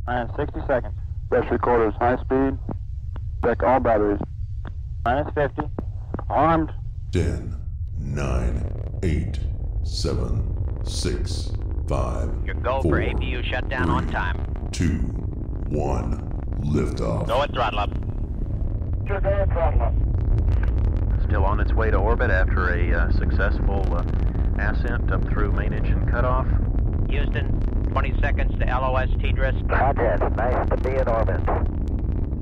Minus 60 seconds. Best recorders, high speed. Check all batteries. Minus 50. Armed. 10, 9, 8, 7, 6, 5, Your go 4, for APU shutdown 3, on time. 2, 1, liftoff. Go at throttle up. Go ahead, throttle up. Still on its way to orbit after a successful ascent up through main engine cutoff. Houston, 20 seconds to LOS TDRIS. Roger, nice to be in orbit.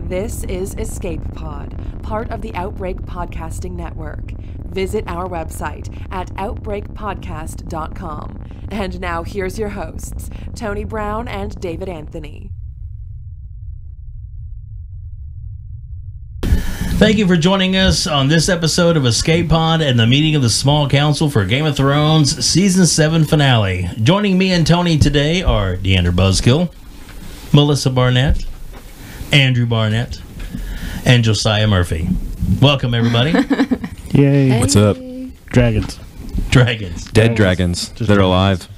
This is Escape Pod, part of the Outbreak Podcasting Network. Visit our website at outbreakpodcast.com. And now here's your hosts, Tony Brown and David Anthony. Thank you for joining us on this episode of Escape Pod and the meeting of the Small Council for Game of Thrones Season 7 finale. Joining me and Tony today are Deandra Buskill, Melissa Barnett, Andrew Barnett, and Josiah Murphy. Welcome, everybody. Yay. Hey. What's up? Dragons. Dead dragons. They're alive.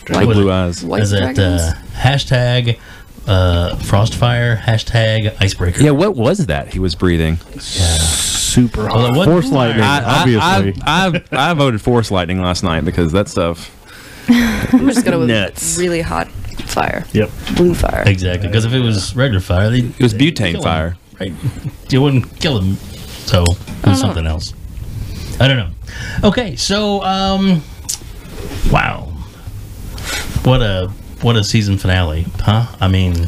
Like blue eyes. White Is it hashtag frostfire, hashtag icebreaker? Yeah, what was that he was breathing? Yeah. Super hot. Well, Force lightning, obviously. I voted force lightning last night because that stuff. I'm just going to nuts. Really hot fire. Yep. Blue fire. Exactly, because if it was regular fire, it was butane fire. Right? You wouldn't kill him, so it was something else. I don't know. Okay, so wow, what a season finale, huh? I mean,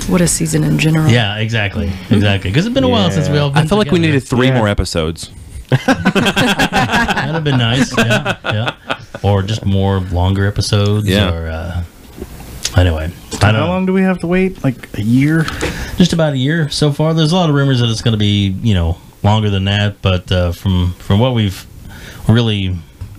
what a season in general. Yeah, exactly. Because it's been a while since we all. Been I feel like we needed 3 more episodes. That'd have been nice. Yeah. Or just more longer episodes. Yeah. Or anyway, How long do we have to wait? Like a year? Just about a year so far. There's a lot of rumors that it's going to be, longer than that. But from what we've really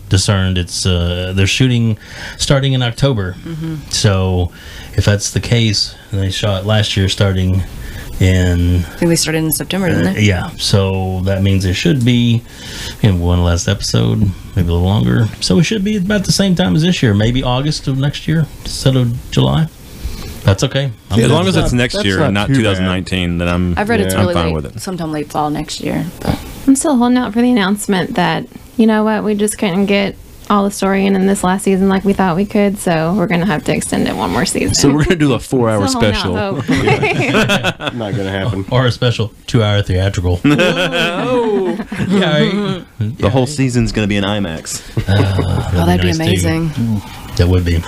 discerned, it's they're shooting starting in October. Mm-hmm. So if that's the case, and they shot last year starting in, I think they started in September, didn't they? Yeah, so that means there should be one last episode, maybe a little longer. So we should be about the same time as this year, maybe August of next year instead of July. That's okay. As long as it's next year and not 2019, then I've read it's really fine late, with it. sometime late fall next year. But I'm still holding out for the announcement that, you know what, we just couldn't get all the story in this last season like we thought we could, so we're going to have to extend it one more season. So we're going to do a 4-hour special. Not going to happen. Or a special 2-hour theatrical. Oh. The whole season's going to be in IMAX. that'd be amazing. That would be.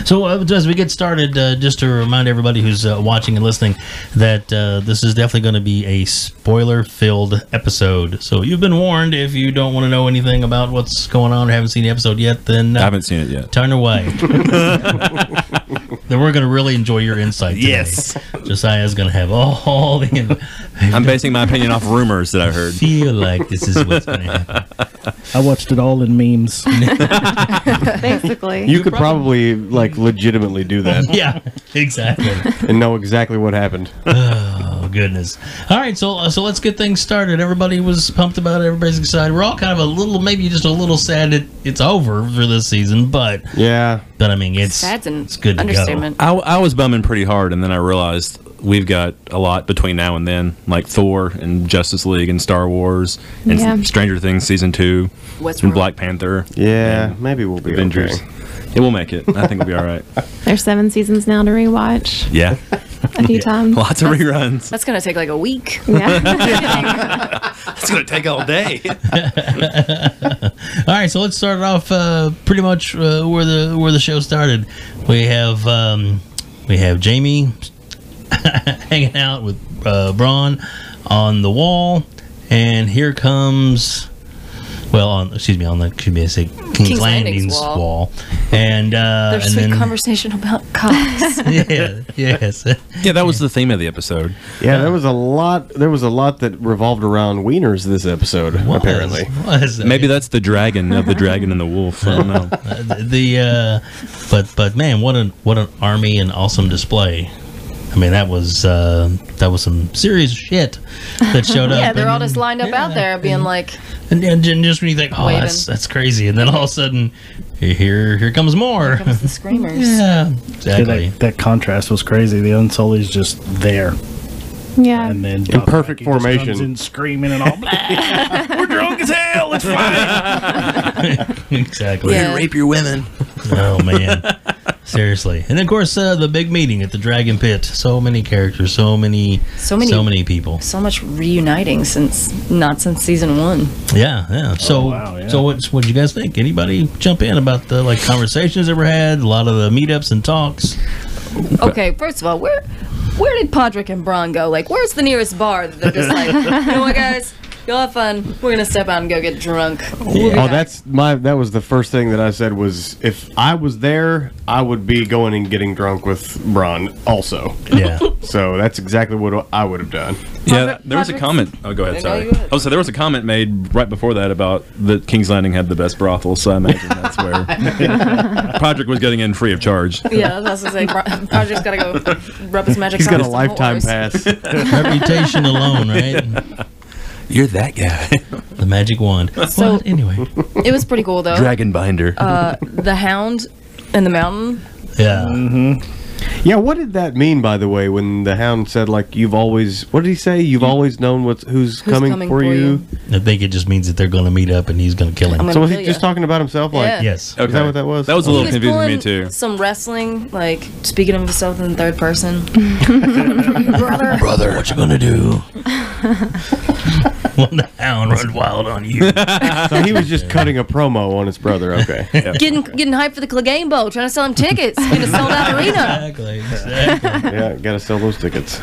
So as we get started, just to remind everybody who's watching and listening that this is definitely going to be a spoiler-filled episode. So you've been warned. If you don't want to know anything about what's going on or haven't seen the episode yet, then I haven't seen it yet. Turn away. Then we're going to really enjoy your insight today. Yes. Josiah's going to have all the... I'm basing my opinion off rumors that I heard. Feel like this is what's going to happen. I watched it all in memes. Basically. You could probably legitimately do that. Yeah, exactly. And know exactly what happened. Oh, goodness. All right, so let's get things started. Everybody was pumped about it. Everybody's excited. We're all kind of maybe just a little sad that it's over for this season, but yeah. But I mean, it's good to go. I was bumming pretty hard, and then I realized we've got a lot between now and then, like Thor and Justice League and Star Wars and Stranger Things Season 2 and Black Panther. Yeah, maybe we'll be Avengers. Okay. It will make it. I think we'll be all right. There's 7 seasons now to rewatch. Yeah. A few times. Lots of reruns. That's going to take like a week. Yeah. It's going to take all day. All right, so let's start off pretty much where the show started. We have Jamie hanging out with Bronn on the wall, and here comes on the King's Landing's wall. And there's sweet conversation about cops. Yes. Yeah, that was the theme of the episode. Yeah, there was a lot that revolved around wieners this episode, apparently. Maybe that's the dragon of the Dragon and the Wolf. I don't know. But man, what an army and awesome display. I mean, that was some serious shit that showed up. Yeah, they're all just lined up out there, being like, and just when you think, oh, that's crazy, and then all of a sudden, here comes more. Here comes the screamers. Yeah, exactly. That contrast was crazy. The Unsullied's just there. Yeah. And then in perfect formation, comes in screaming and all. We're drunk as hell. It's fine. Exactly. Yeah. Rape your women. Oh man. Seriously. And of course, the big meeting at the Dragon Pit. So many characters, so many people. So much reuniting since season 1. Yeah. So, so what you guys think? Anybody jump in about the conversations ever had? A lot of the meetups and talks. Okay, first of all, where did Podrick and Braun go? Where's the nearest bar that they're just like, you know what, guys? Y'all have fun. We're gonna step out and go get drunk. That was the first thing that I said was, if I was there, I would be going and getting drunk with Braun also. Yeah. So that's exactly what I would have done. Yeah, there was a comment. Oh, go ahead. Sorry. Oh, so there was a comment made right before that about that King's Landing had the best brothel. So I imagine that's where Podrick was getting in free of charge. Yeah, that's what I was gonna say. Podrick's gotta go rub his magic. He's got a lifetime pass. Reputation alone, right? You're that guy. The magic wand. So well, anyway, it was pretty cool though. Dragon binder. The Hound and the Mountain. Yeah. Mm-hmm. Yeah. What did that mean, by the way, when the Hound said you've always? What did he say? You've always known who's coming for you. I think it just means that they're going to meet up and he's going to kill him. So was he just talking about himself? Yeah. Yes. Okay. Is that what that was? That was a little confusing to me too. Some wrestling, speaking of himself in third person. Brother, what you gonna do? When the Hound runs wild on you. So he was just cutting a promo on his brother. Okay. Yeah. Getting hyped for the Clegane Bowl, trying to sell him tickets in a sold out arena. Exactly. Yeah, gotta sell those tickets.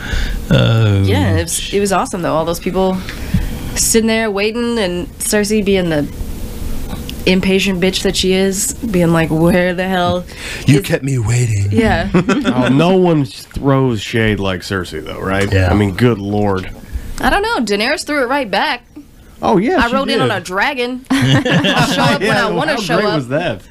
Yeah, it was awesome though. All those people sitting there waiting, and Cersei being the impatient bitch that she is, being like, where the hell you kept me waiting. Yeah. No one throws shade like Cersei though, right? Yeah. I mean, good lord. I don't know. Daenerys threw it right back. Oh yeah, I rode in on a dragon. I'll show up when I want to show up. How great was that?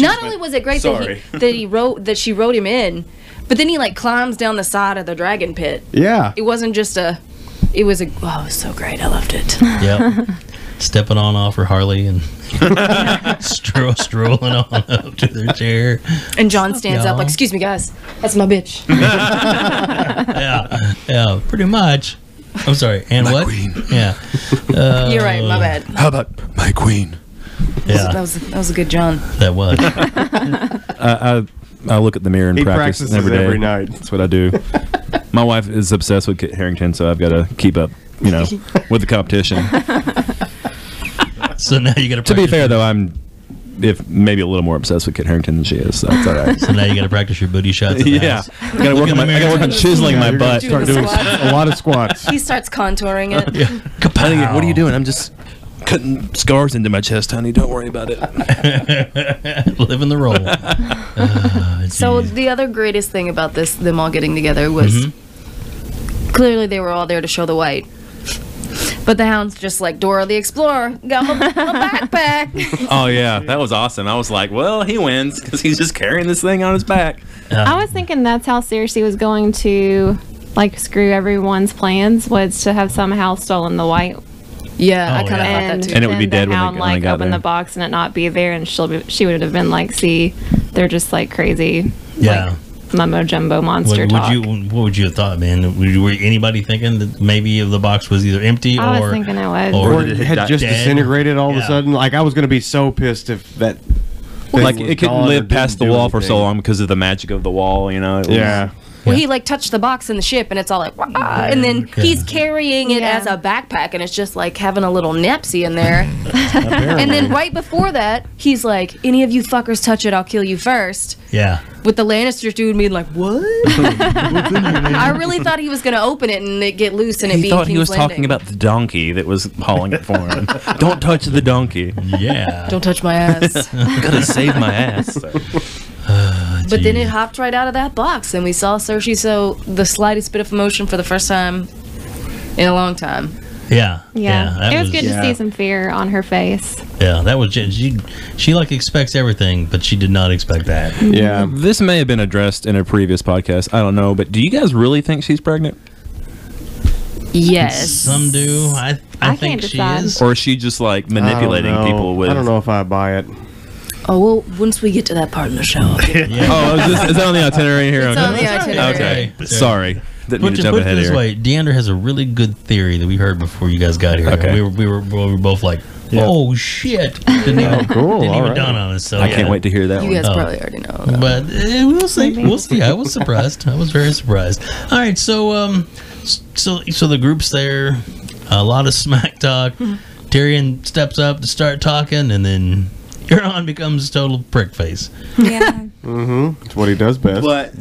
Not only was it great that she rode him in, but then he climbs down the side of the dragon pit. Yeah. It wasn't just it was so great. I loved it. Yep. Stepping on off her Harley and strolling on up to their chair. And Jon stands up excuse me, guys. That's my bitch. Yeah, pretty much. I'm sorry. And my what? Queen. Yeah. You're right. My bad. How about my queen? Yeah. That was a good Jon. That was. I look at the mirror and practice every day. Every night. That's what I do. My wife is obsessed with Kit Harington, so I've got to keep up, with the competition. So now you got to be fair, though, I'm maybe a little more obsessed with Kit Harington than she is, so that's all right. So now you got to practice your booty shots. Yeah, I got to work on chiseling my butt. Start doing a lot of squats. He starts contouring it. Honey, what are you doing? I'm just cutting scars into my chest, honey. Don't worry about it. Living the role. So the other greatest thing about them all getting together was clearly they were all there to show the white. But the Hound's just like Dora the Explorer. Got my backpack. Oh, yeah. That was awesome. I was like, well, he wins because he's just carrying this thing on his back. I was thinking that's how Cersei was going to, screw everyone's plans, was to have somehow stolen the white. Yeah, I kind of thought that too. And it would be dead when they got open the box and it not be there, and she would have been like, see, they're just crazy. Yeah. Mumbo jumbo monster talk. What would you have thought, man? Were anybody thinking that maybe the box was either empty I was thinking it was. Or it had just disintegrated all of a sudden? I was going to be so pissed if that it couldn't live past the wall for so long because of the magic of the wall, Yeah. Well, he touched the box in the ship, and it's all like, and then he's carrying it as a backpack, and it's just like having a little Nepsy in there. And then right before that, he's like, "Any of you fuckers touch it, I'll kill you first." Yeah. With the Lannister dude being like, "What?" I really thought he was gonna open it and it get loose, and it be King's thought he was Landing. talking about the donkey that was hauling it for him. Don't touch the donkey. Yeah. Don't touch my ass. Gotta save my ass. But then it hopped right out of that box, and we saw Cersei show the slightest bit of emotion for the first time in a long time. Yeah. It was good to see some fear on her face. Yeah, that was she like expects everything, but she did not expect that. Yeah. This may have been addressed in a previous podcast. I don't know, but do you guys really think she's pregnant? Yes. Some do. I think she is. Or is she just like manipulating people with... I don't know if I buy it. Oh, well, once we get to that part of the show. Oh, is that on the itinerary here? It's on the itinerary. Okay. Sorry. Didn't mean to jump ahead this here. way, Deandra has a really good theory that we heard before you guys got here. Okay. We were both like, oh shit! Didn't even dawn on us. So I can't wait to hear that one. You guys probably already know. But we'll see. Maybe. We'll see. I was surprised. I was very surprised. All right, so the group's there. A lot of smack talk. Tyrion steps up to start talking, and then Euron becomes a total prick face. Yeah. It's what he does best. But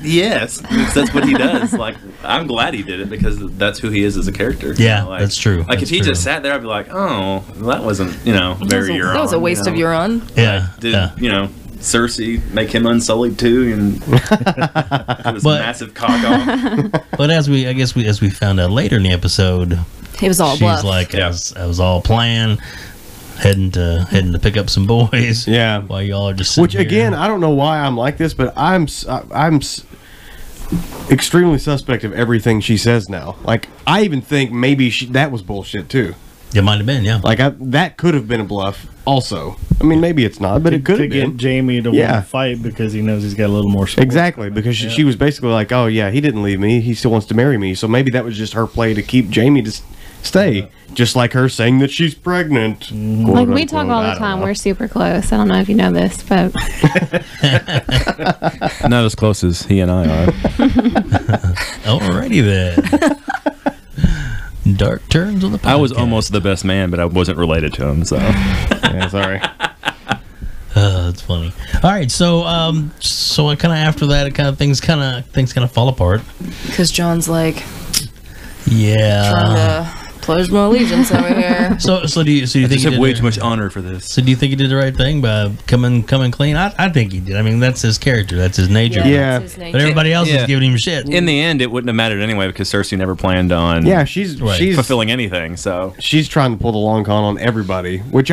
yes, that's what he does. Like, I'm glad he did it because that's who he is as a character. Yeah, like, that's true. Like, that's if he just sat there, I'd be like, oh, that wasn't, very Euron. That was a waste of Euron. Yeah. Did Cersei make him unsullied too and put his massive cock off? But as we found out later in the episode, it was all bluff. She's like, I was all planned. Heading to pick up some boys. Yeah. While y'all are just sitting Which again, I don't know why I'm like this, but I'm extremely suspect of everything she says now. Like, I even think maybe that was bullshit too. It might have been, yeah. Like, that could have been a bluff also. I mean, maybe it's not, but it could have been. Get Jamie to want to fight because he knows he's got a little more support. Exactly, because she was basically like, oh yeah, he didn't leave me. He still wants to marry me. So maybe that was just her play to keep Jamie to stay. Just like her saying that she's pregnant. Like, we talk all the time. We're super close. I don't know if you know this, but... Not as close as he and I are. Alrighty then. Dark turns on the podcast. I was almost the best man, but I wasn't related to him, so... yeah, sorry. That's funny. All right, so kind of after that, things kind of fall apart. Because John's like... Yeah. Trying to pledge my allegiance over here. So do you think he have way too much honor for this? So do you think he did the right thing by coming clean? I think he did. I mean, that's his character. That's his nature. Yeah. His nature. But everybody else is giving him shit. In the end, it wouldn't have mattered anyway because Cersei never planned on she's fulfilling anything. So she's trying to pull the long con on everybody, which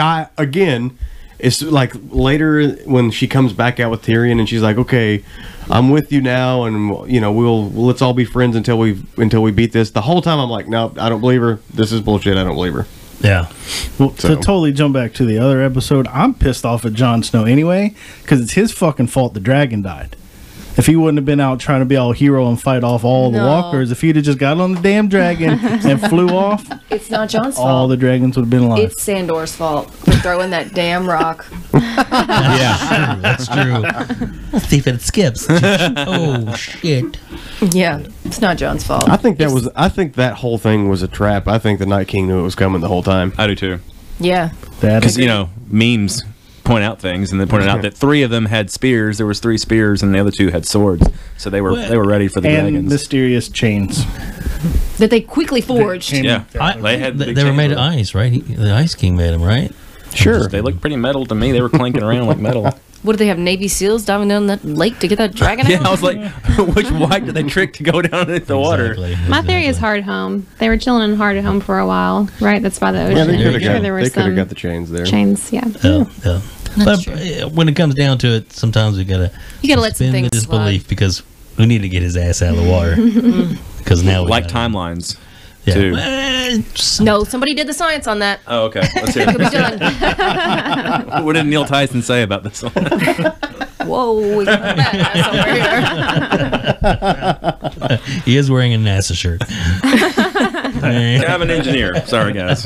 it's like later when she comes back out with Tyrion and she's like, okay, I'm with you now, and let's all be friends until we beat this. The whole time I'm like, no, I don't believe her. This is bullshit. I don't believe her. Yeah. Well, to totally jump back to the other episode, I'm pissed off at Jon Snow anyway because it's his fucking fault the dragon died. If he wouldn't have been out trying to be all hero and fight off all the walkers, if he'd have just got on the damn dragon and flew off, it's not Jon's fault. All the dragons would have been alive. It's Sandor's fault for throwing that damn rock. Yeah, that's true. Let's see if it skips. Oh shit. Yeah, it's not Jon's fault. I think that whole thing was a trap. I think the Night King knew it was coming the whole time. I do too. Yeah. Because memes point out things, and they pointed out that 3 of them had spears. There was 3 spears, and the other 2 had swords. So they were ready for the and dragons. Mysterious chains that they quickly forged. They were made of ice, right? The Ice King made them, right? Sure. They looked pretty metal to me. They were clanking around like metal. What, do they have Navy SEALs diving down that lake to get that dragon out? Yeah, I was like, which white did they trick to go down into the water? My theory is Hard Home. They were chilling in Hard Home for a while, right? That's by the ocean. Yeah, they could have got the chains there. Chains, yeah. Yeah. But when it comes down to it, sometimes you gotta let some things disbelief slide. Because we need to get his ass out of the water. Because now we timelines. Yeah. Too. No, somebody did the science on that. Oh, okay. Let's hear it. Done. What did Neil Tyson say about this one? Whoa, we got a badass over here. He is wearing a NASA shirt. I'm an engineer. Sorry, guys.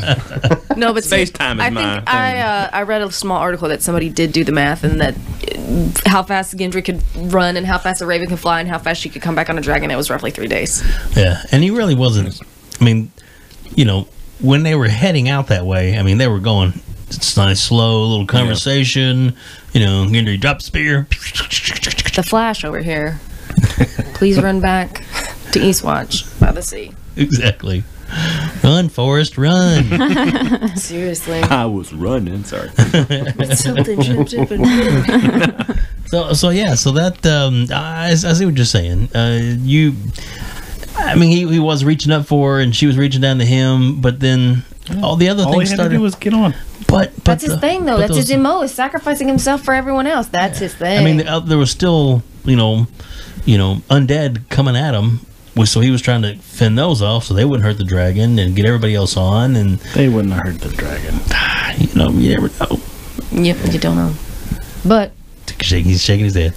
No, but space time is my thing. I read a small article that somebody did do the math, and that how fast Gendry could run, and how fast a raven could fly, and how fast she could come back on a dragon. It was roughly 3 days. Yeah, and he really wasn't. I mean, when they were heading out that way, I mean, they were going. It's nice, slow, little conversation. Gendry dropped spear. The Flash over here. Please run back to Eastwatch by the sea. Exactly. Run, Forrest, run. Seriously. I was running, sorry. Something. So that I see what you're saying. I mean, he was reaching up for her, and she was reaching down to him. But then all the other things started. All he had to do was get on. But that's his thing, though. That's his MO, is sacrificing himself for everyone else. That's his thing. I mean, there was still, undead coming at him. So he was trying to fend those off so they wouldn't hurt the dragon and get everybody else on. And they wouldn't have hurt the dragon. You never know. Yep, you don't know. But he's shaking his head.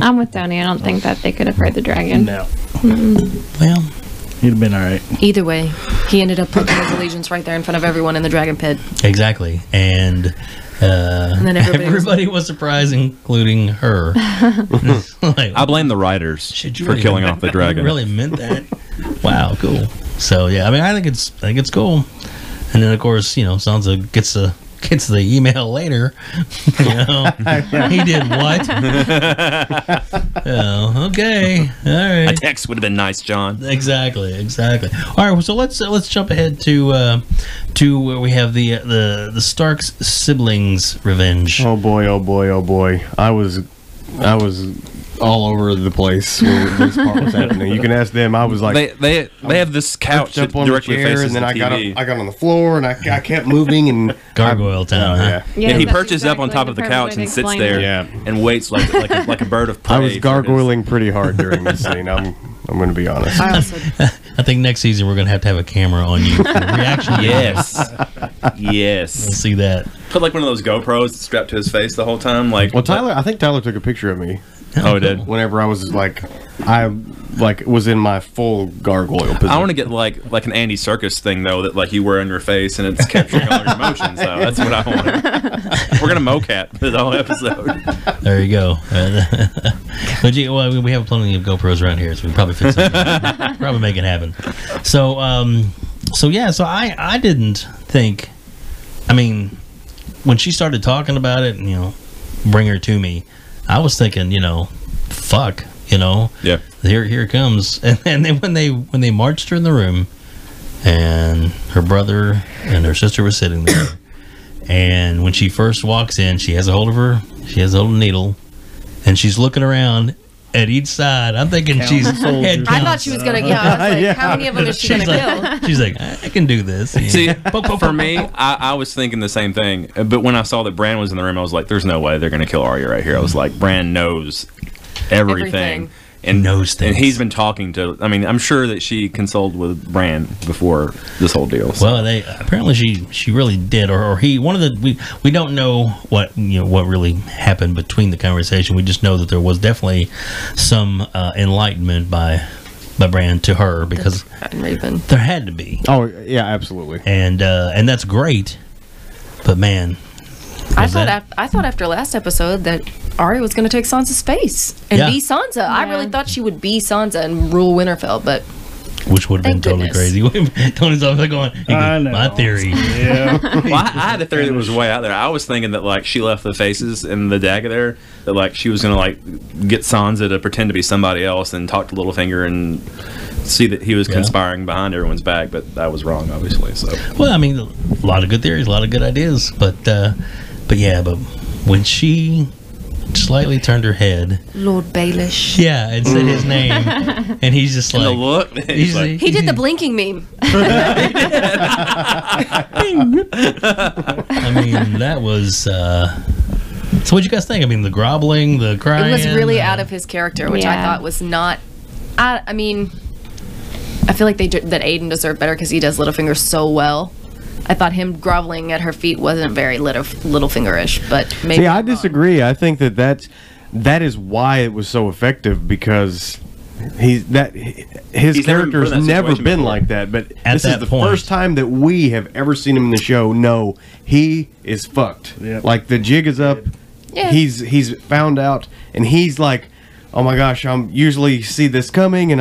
I'm with Tony. I don't think that they could have hurt the dragon. No. Well, he'd have been all right. Either way, he ended up putting his allegiance right there in front of everyone in the dragon pit. Exactly. And then everybody was surprised, including her. I blame the writers for killing off the dragon. You really meant that? Wow, cool. So yeah, I mean, I think it's cool. And then of course, Sansa gets the email later. He did what? Oh, okay, all right. A text would have been nice, John. Exactly. All right, so let's jump ahead to where we have the Starks siblings revenge. Oh boy! I was all over the place when this part was happening. You can ask them. I was like, they have this couch up on the chair, and then I got on the floor, and I kept moving, and Gargoyle Town. Yeah, he perches up on top of the couch and sits there and waits like a bird of prey. I was gargoyling pretty hard during this scene. I'm going to be honest. I think next season we're going to have a camera on you for the reaction. Yes. We'll see that. Put like one of those GoPros strapped to his face the whole time. I think Tyler took a picture of me. Oh, he did. Whenever I was was in my full gargoyle position. I want to get like an Andy Serkis thing though that you wear on your face and it's capturing all your emotions. So that's what I want. We're gonna mocap the whole episode. There you go. But we have plenty of GoPros around here, so we probably fit something. Probably make it happen. So I didn't think. I mean, when she started talking about it, bring her to me. I was thinking, fuck, Yeah. Here it comes. And then when they marched her in the room, and her brother and her sister were sitting there, and when she first walks in, she has a hold of needle, and she's looking around at each side. I'm thinking she's head count. I thought she was gonna. I was like, how many of them is she gonna kill? She's like, I can do this. See, for me, I was thinking the same thing. But when I saw that Bran was in the room, I was like, "There's no way they're gonna kill Arya right here." I was like, Bran knows everything. And knows things. And he's been talking to. I mean, I'm sure that she consulted with Bran before this whole deal. So. Well, apparently she really did, or he. One of the we don't know what really happened between the conversation. We just know that there was definitely some enlightenment by Bran to her, because there had to be. Oh yeah, absolutely. And that's great, but man. I thought after last episode that Arya was going to take Sansa's space and be Sansa. Yeah. I really thought she would be Sansa and rule Winterfell, but which would have been totally crazy. Tony's over there going, my theory. Yeah. Well, I had a theory that was way out there. I was thinking that she left the faces and the dagger there, that she was going to get Sansa to pretend to be somebody else and talk to Littlefinger and see that he was conspiring behind everyone's back, but that was wrong, obviously. So well, I mean, a lot of good theories, a lot of good ideas, but when she slightly turned her head, Lord Baelish, and said his name, and he's just like, the look. He did the blinking meme. I mean, that was. So, what'd you guys think? I mean, the groveling, the crying. It was really out of his character, which I thought was not. I mean, I feel like that Aiden deserved better because he does Littlefinger so well. I thought him groveling at her feet wasn't very Littlefinger-ish, but maybe. See, I disagree. I think that is why it was so effective, because his character has never been like that. But this is the first time that we have ever seen him in the show. No, he is fucked. Yep. Like, the jig is up. Yeah. He's found out, and he's like, oh my gosh, I'm usually see this coming, and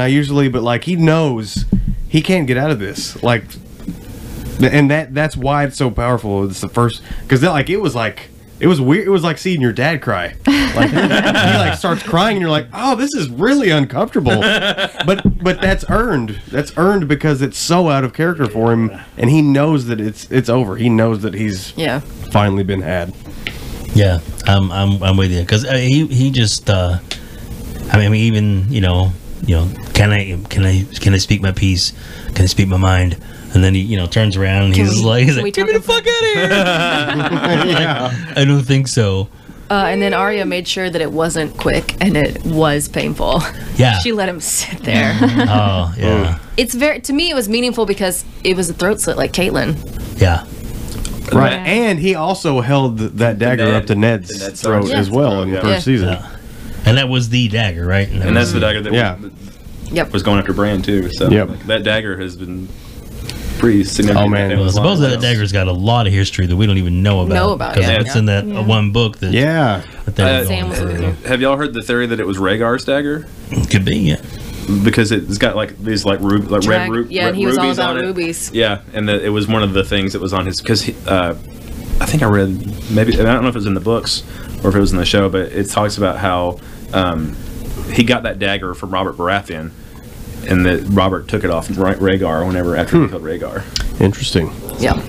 but he knows he can't get out of this. Like. And that's why it's so powerful. It's the first, because it was weird. It was like seeing your dad cry. Like he starts crying, and you're like, oh, this is really uncomfortable. But that's earned. That's earned because it's so out of character for him, and he knows that it's over. He knows that he's finally been had. Yeah, I'm with you, because he just. I mean, even can I speak my piece? Can I speak my mind? And then he, turns around and he's like, get me the fuck out of here. Yeah. I don't think so. And then Arya made sure that it wasn't quick and it was painful. Yeah. She let him sit there. Oh, yeah. It's to me, it was meaningful because it was a throat slit like Caitlyn. Yeah. Right. And he also held that dagger up to Ned's throat as well in the first season. Yeah. And that was the dagger, right? And that's the dagger that was going after Bran, too. So that dagger has been pretty significant. Oh, man. Well, suppose that dagger's got a lot of history that we don't even know about. Because it's in that one book that... Yeah. Sam was looking through. Have y'all heard the theory that it was Rhaegar's dagger? Could be, yeah. Because it's got like these red rubies. Yeah, and he was all about on rubies. Yeah, and it was one of the things that was on his... Because I think I read... Maybe I don't know if it was in the books or if it was in the show, but it talks about how he got that dagger from Robert Baratheon, and that Robert took it off Rhaegar after he killed Rhaegar. Interesting. Yeah.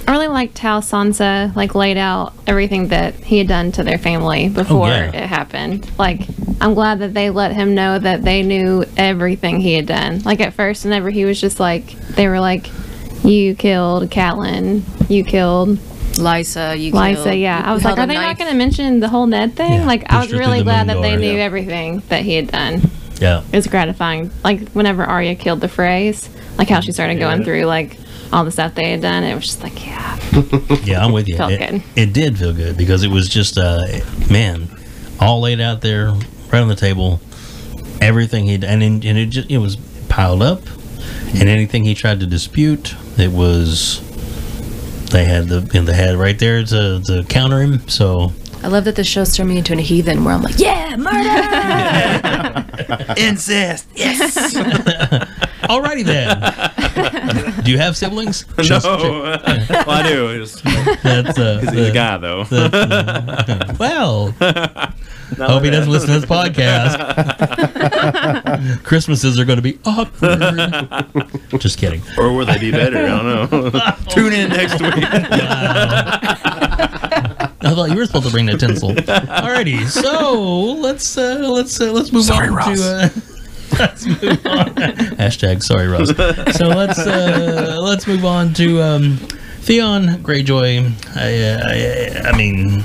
I really liked how Sansa laid out everything that he had done to their family before it happened. I'm glad that they let him know that they knew everything he had done. At first, whenever he was just they were like, you killed Catelyn, you killed Lysa, yeah. I was like, are they not going to mention the whole Ned thing? Yeah, I was really glad that they door, knew everything that he had done. Yeah. It was gratifying. Whenever Arya killed the Freys, how she started going through, all the stuff they had done, it was just yeah. Yeah, I'm with you. Felt good. It did feel good because it was just, all laid out there, right on the table. Everything he'd, and it was piled up, and anything he tried to dispute, it was, they had right there to counter him, so. I love that the show's turned me into a heathen where I'm like, yeah, murder! Incest! Yes! Alrighty then. Do you have siblings? No. Well, I do. He's a guy, though. Well, hope he doesn't listen to this podcast. Christmases are going to be awkward. Just kidding. Or will they be better? I don't know. Tune in next week. I thought you were supposed to bring that tinsel. Alrighty, so let's move on to. Let's move on. Hashtag sorry, Ross. So let's move on to Theon Greyjoy. I mean,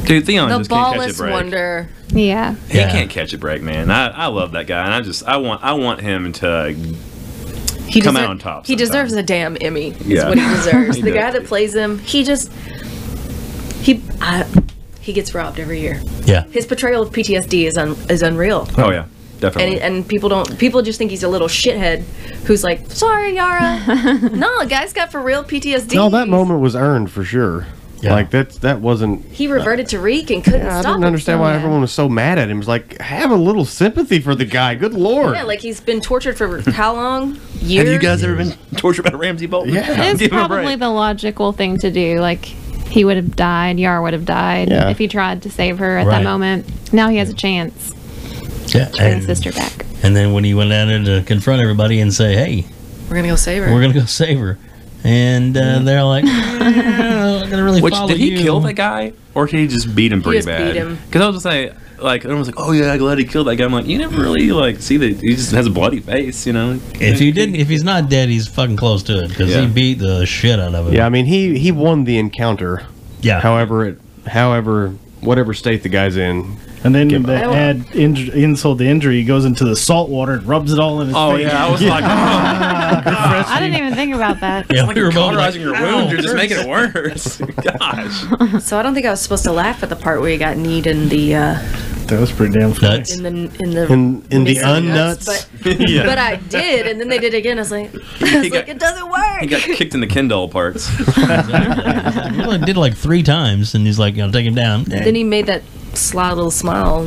dude, Theon the just can't catch a ballless break. wonder. Yeah, he can't catch a break, man. I love that guy, and I want him to come out on top. He deserves a damn Emmy. Is Yeah. what he deserves. He the does. guy that plays him, he gets robbed every year. Yeah, his portrayal of PTSD is unreal. Oh yeah. Definitely. And people just think he's a little shithead who's like, sorry, Yara. No, the guy's got for real PTSD. No, that moment was earned for sure. Yeah. That wasn't. He reverted to Reek and couldn't I stop didn't understand why everyone was so mad at him. It was like, have a little sympathy for the guy. Good lord. Yeah, he's been tortured for how long? Years? Have you guys ever been tortured by Ramsay Bolton? Yeah. it's probably the logical thing to do. He would have died, Yara would have died if he tried to save her at that moment. Now he has a chance. Yeah, to bring his sister back. And then when he went down there to confront everybody and say, "Hey, we're gonna go save her. We're gonna go save her," and they're like, "I'm gonna really follow you." Did he kill that guy, or did he just beat him pretty bad? Beat him. Because I was gonna say, everyone was like, "Oh yeah, glad he killed that guy." I'm like, you never really see that he just has a bloody face, If he's not dead, he's fucking close to it because he beat the shit out of him. Yeah, I mean he won the encounter. Yeah. However, whatever state the guy's in. And then to add insult to injury, he goes into the salt water and rubs it all in his face. Oh yeah, I was like, I didn't even think about that. Yeah, like you're cauterizing your wound. You're just making it worse. Gosh. So I don't think I was supposed to laugh at the part where he got kneed in the. That was pretty damn funny. Nuts. In the unnuts. But I did, and then they did it again. I was like, it doesn't work. He got kicked in the Kindle parts. He only did it 3 times, and he's like, take him down. Then he made that sly little smile.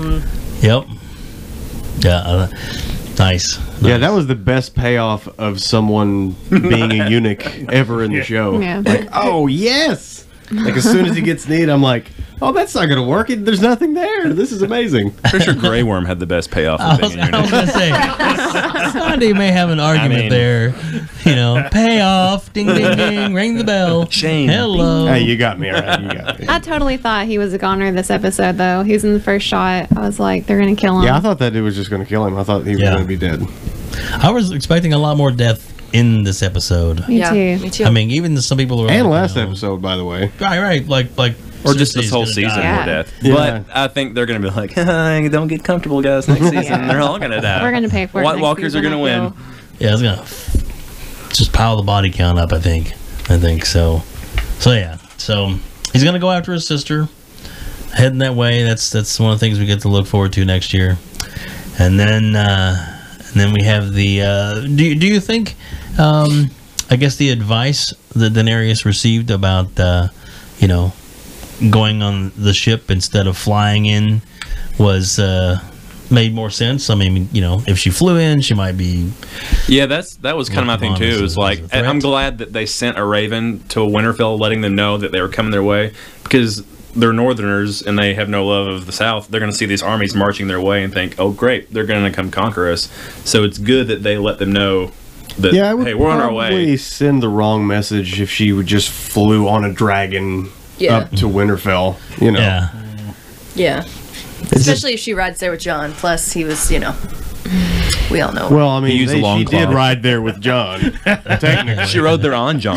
Yep. Yeah. Nice. Yeah, that was the best payoff of someone being a eunuch ever in the show. Yeah. Oh yes! As soon as he gets kneed, I'm like, oh, that's not going to work. There's nothing there. This is amazing. Pretty sure Grey Worm had the best payoff. I was going to say, Sandy may have an argument there. You know, payoff, ding, ding, ding, ring the bell. Shane. Hello. Hey, you got me, all right? You got me. I totally thought he was a goner this episode, though. He was in the first shot. I was like, they're going to kill him. Yeah, I thought that dude was just going to kill him. I thought he was going to be dead. I was expecting a lot more death in this episode. Me too. Me too. I mean, even some people were and like, last episode, by the way. Right, like, or just this whole Cersei's season gonna more die. death. But I think they're going to be like, don't get comfortable, guys. Next season, they're all going to die. We're going to pay for it. White next Walkers are season, going to I win. feel. Yeah, it's gonna just pile the body count up. I think so. So yeah, so he's gonna go after his sister, heading that way. That's one of the things we get to look forward to next year. And then we have the. Do you think? I guess the advice that Daenerys received about going on the ship instead of flying in was. Made more sense. I mean, if she flew in, she might be. Yeah, that was kind of my thing too. It was like, I'm glad that they sent a Raven to Winterfell, letting them know that they were coming their way, because they're Northerners and they have no love of the South. They're going to see these armies marching their way and think, oh great, they're going to come conquer us. So it's good that they let them know that, hey, we're on our way. Probably send the wrong message if she would just flew on a dragon up to Winterfell. Yeah. Especially if she rides there with Jon. Plus, he was, we all know. Well, I mean, she did claw. ride there with Jon. Technically, she rode there on Jon.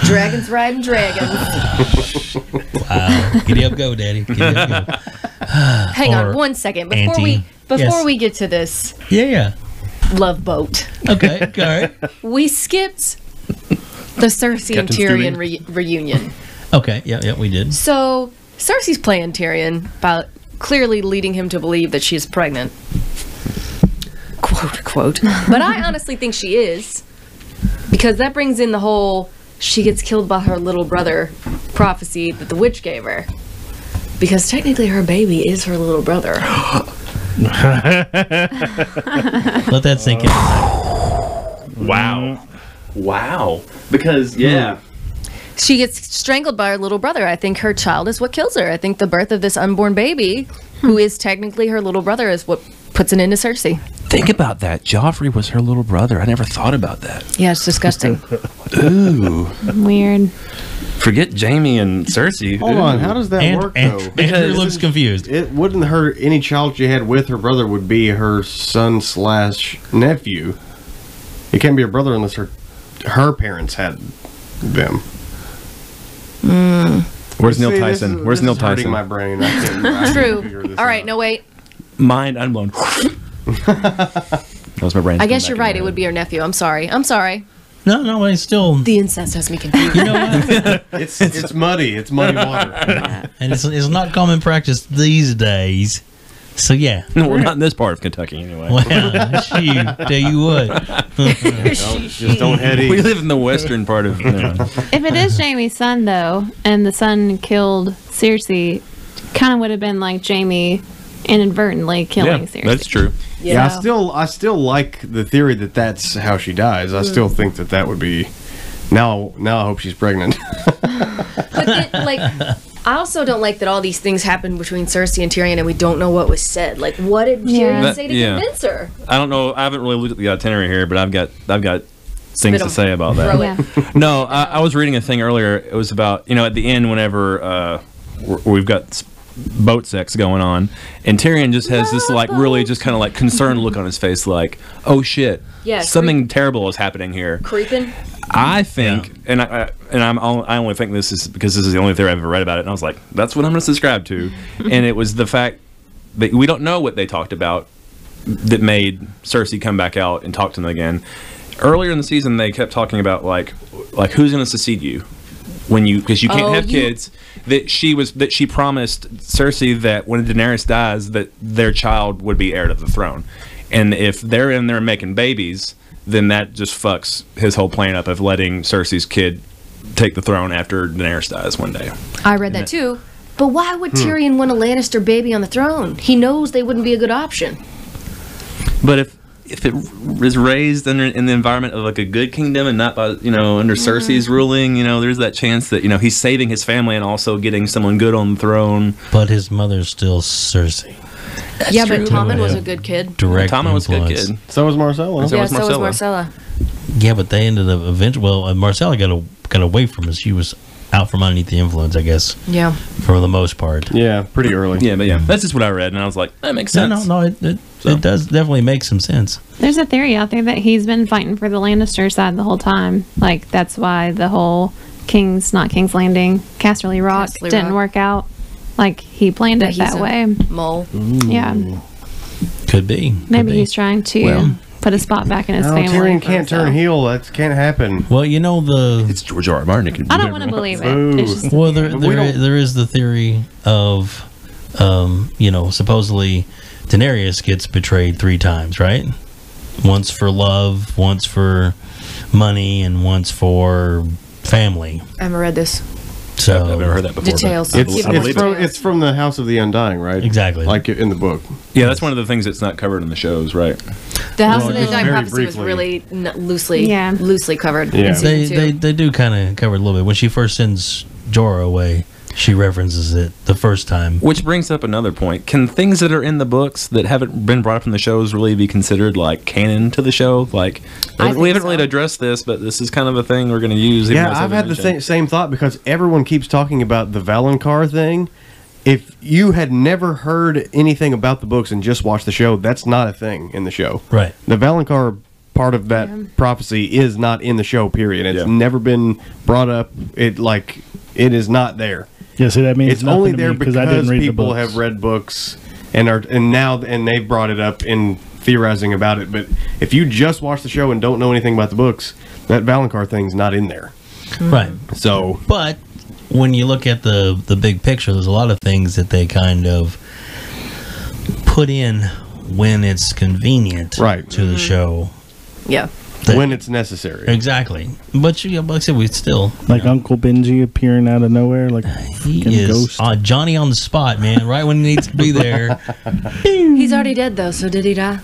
Dragons riding dragons. Wow! Giddy up, go, Daddy. Giddy up, go. Hang on one second before we get to this. Yeah. Love boat. Okay. All right. We skipped the Cersei and Tyrion reunion. Okay. Yeah. We did. So. Cersei's playing Tyrion by clearly leading him to believe that she's pregnant. Quote. But I honestly think she is. Because that brings in the whole she gets killed by her little brother prophecy that the witch gave her. Because technically her baby is her little brother. Let that sink in. Wow. Because, she gets strangled by her little brother. I think her child is what kills her. I think the birth of this unborn baby, who is technically her little brother, is what puts an end to Cersei. Think about that. Joffrey was her little brother. I never thought about that. Yeah, it's disgusting. Ooh. Weird. Forget Jaime and Cersei. Hold on, how does that work, though? Andrew looks confused. It wouldn't hurt any child she had with her brother would be her son/nephew. It can't be her brother unless her parents had them. Where's Neil Tyson? Where's Neil Tyson? Hurting my brain. I can't True. All right, no wait. Mind unblown. That was my brain. I guess you're right. It would be her nephew. I'm sorry. No, it's still the incest has me confused. You know what? it's muddy. It's muddy water, and it's not common practice these days. So yeah, we're not in this part of Kentucky anyway. Well, tell you what, just don't head east. We live in the western part of. If it is Jaime's son though, and the son killed Cersei, kind of would have been like Jaime inadvertently killing Cersei. That's true. Yeah, I still like the theory that that's how she dies. I still think that would be. Now I hope she's pregnant. But I also don't like that all these things happen between Cersei and Tyrion and we don't know what was said. Like, what did Tyrion say to convince her? I don't know. I haven't really looked at the itinerary here, but I've got things to say about that. Yeah. No, I was reading a thing earlier. It was about, at the end whenever we've got boat sex going on, and Tyrion just has this really just kind of concerned look on his face, like, oh shit, something terrible is happening here. Creeping. I think, and I only think this is because this is the only theory I've ever read about it, and I was like, that's what I'm going to subscribe to. And it was the fact that we don't know what they talked about that made Cersei come back out and talk to them again. Earlier in the season, they kept talking about like who's going to succeed you because you can't have kids. That she promised Cersei that when Daenerys dies, that their child would be heir to the throne, and if they're in there making babies, then that just fucks his whole plan up of letting Cersei's kid take the throne after Daenerys dies one day. I read that too. But why would Tyrion want a Lannister baby on the throne? He knows they wouldn't be a good option. But if if it is raised in the environment of like a good kingdom and not by under Cersei's ruling, there's that chance that he's saving his family and also getting someone good on the throne. But his mother's still Cersei. That's true. But Tommen was a good kid. Tommen was a good kid. So was Marcella. So was Marcella. Yeah, but they ended up eventually. Well, Marcella got away from us. She was out from underneath the influence, I guess. Yeah. For the most part. Yeah, pretty early. Yeah, but that's just what I read, and I was like, that makes sense. No, it does definitely make some sense. There's a theory out there that he's been fighting for the Lannister side the whole time. Like, that's why the whole King's Landing, Casterly Rock didn't work out. Like, he planned it that way. Mole. Yeah. Could be. Maybe he's trying to put a spot back in his family. Tyrion can't turn heel. That can't happen. Well, it's George R. R. Martin. I don't want to believe it. It's just well, there is the theory of, supposedly Daenerys gets betrayed 3 times, right? Once for love, once for money, and once for family. I haven't read this. So I've never heard that before. Details. It's from the House of the Undying, right? Exactly. Like in the book. Yeah, that's one of the things that's not covered in the shows, right? The House of the Undying prophecy was really loosely covered. Yeah. They do kind of cover it a little bit. When she first sends Jorah away, she references it the first time. Which brings up another point. Can things that are in the books that haven't been brought up in the shows really be considered like canon to the show? Like, we haven't really addressed this, but this is kind of a thing we're going to use. Yeah, I've had the same thought because everyone keeps talking about the Valonqar thing. If you had never heard anything about the books and just watched the show, that's not a thing in the show. Right. The Valonqar part of that prophecy is not in the show, period. It's never been brought up. It is not there. Yeah, see, that means it's only there because I didn't read people have read books and they've brought it up in theorizing about it. But if you just watch the show and don't know anything about the books, that Valonqar thing's not in there. Right. So, but when you look at the big picture, there's a lot of things that they kind of put in when it's convenient to the show. Yeah. When it's necessary. Exactly. But like I said, we still... Like Uncle Benji appearing out of nowhere, like he is ghost. Johnny on the spot, man, right when he needs to be there. He's already dead, though, so did he die?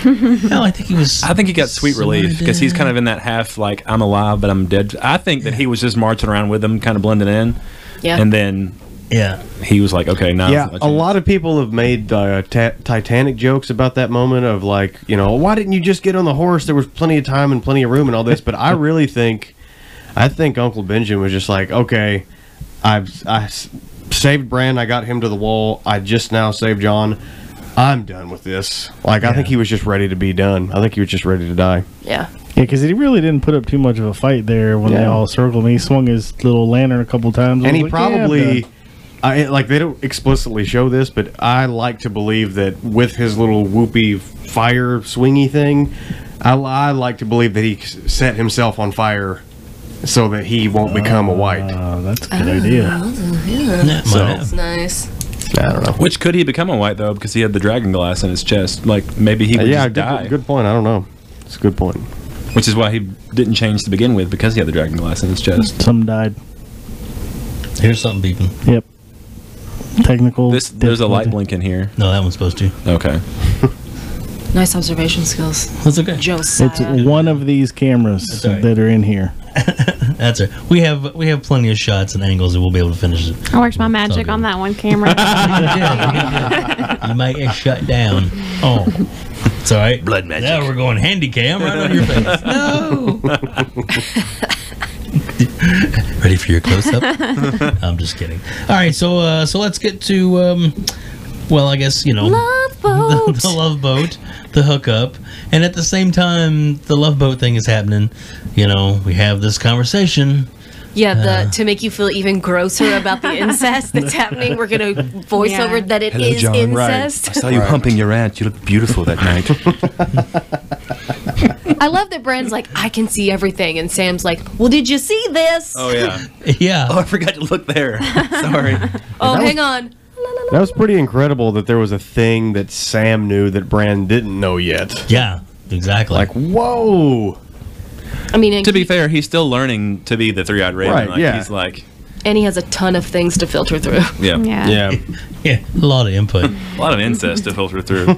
No, I think he was... I think he got sweet relief because he's kind of in that half, like, I'm alive, but I'm dead. I think that he was just marching around with them, kind of blending in. Yeah. And then... Yeah, he was like, okay, now. Yeah, a lot of people have made Titanic jokes about that moment of like, why didn't you just get on the horse? There was plenty of time and plenty of room and all this. But I really think Uncle Benjamin was just like, okay, I saved Bran, I got him to the wall, I just now saved Jon. I'm done with this. Like, I think he was just ready to be done. I think he was just ready to die. Yeah. Yeah, because he really didn't put up too much of a fight there when they all circled him. He swung his little lantern a couple times. And he probably... they don't explicitly show this, but I like to believe that with his little whoopy fire swingy thing, I like to believe that he set himself on fire so that he won't become a white. That's a good idea. Yeah. That's nice. I don't know. Which could he become a white, though, because he had the dragon glass in his chest? Like, maybe he would just die. Good point. I don't know. It's a good point. Which is why he didn't change to begin with, because he had the dragon glass in his chest. Some died. Here's something beeping. Yep. Technical. There's a light blink in here. No, that one's supposed to. Okay. Nice observation skills. That's okay. Josiah. It's one of these cameras that are in here. That's it. We have plenty of shots and angles, and we'll be able to finish it. I worked my magic on that one camera. You might get shut down. Oh, it's all right. Blood magic. Now we're going handy cam right on your face. No. Ready for your close-up? I'm just kidding. All right, so let's get to I guess Love boat. the Love Boat, the hookup, and at the same time the Love Boat thing is happening. We have this conversation. Yeah, to make you feel even grosser about the incest that's happening, we're gonna voice over that it is John. incest. Right. I saw you humping your aunt. You look beautiful that night. I love that Bran's like, I can see everything, and Sam's like, well, did you see this? Oh yeah, yeah. Oh, I forgot to look there. Sorry. Oh, hang on. That was pretty incredible that there was a thing that Sam knew that Bran didn't know yet. Yeah, exactly. Like, whoa. I mean, to be fair, he's still learning to be the three-eyed raven. Right, like, yeah. He's like, And he has a ton of things to filter through. Yeah. Yeah, a lot of input. A lot of incest to filter through.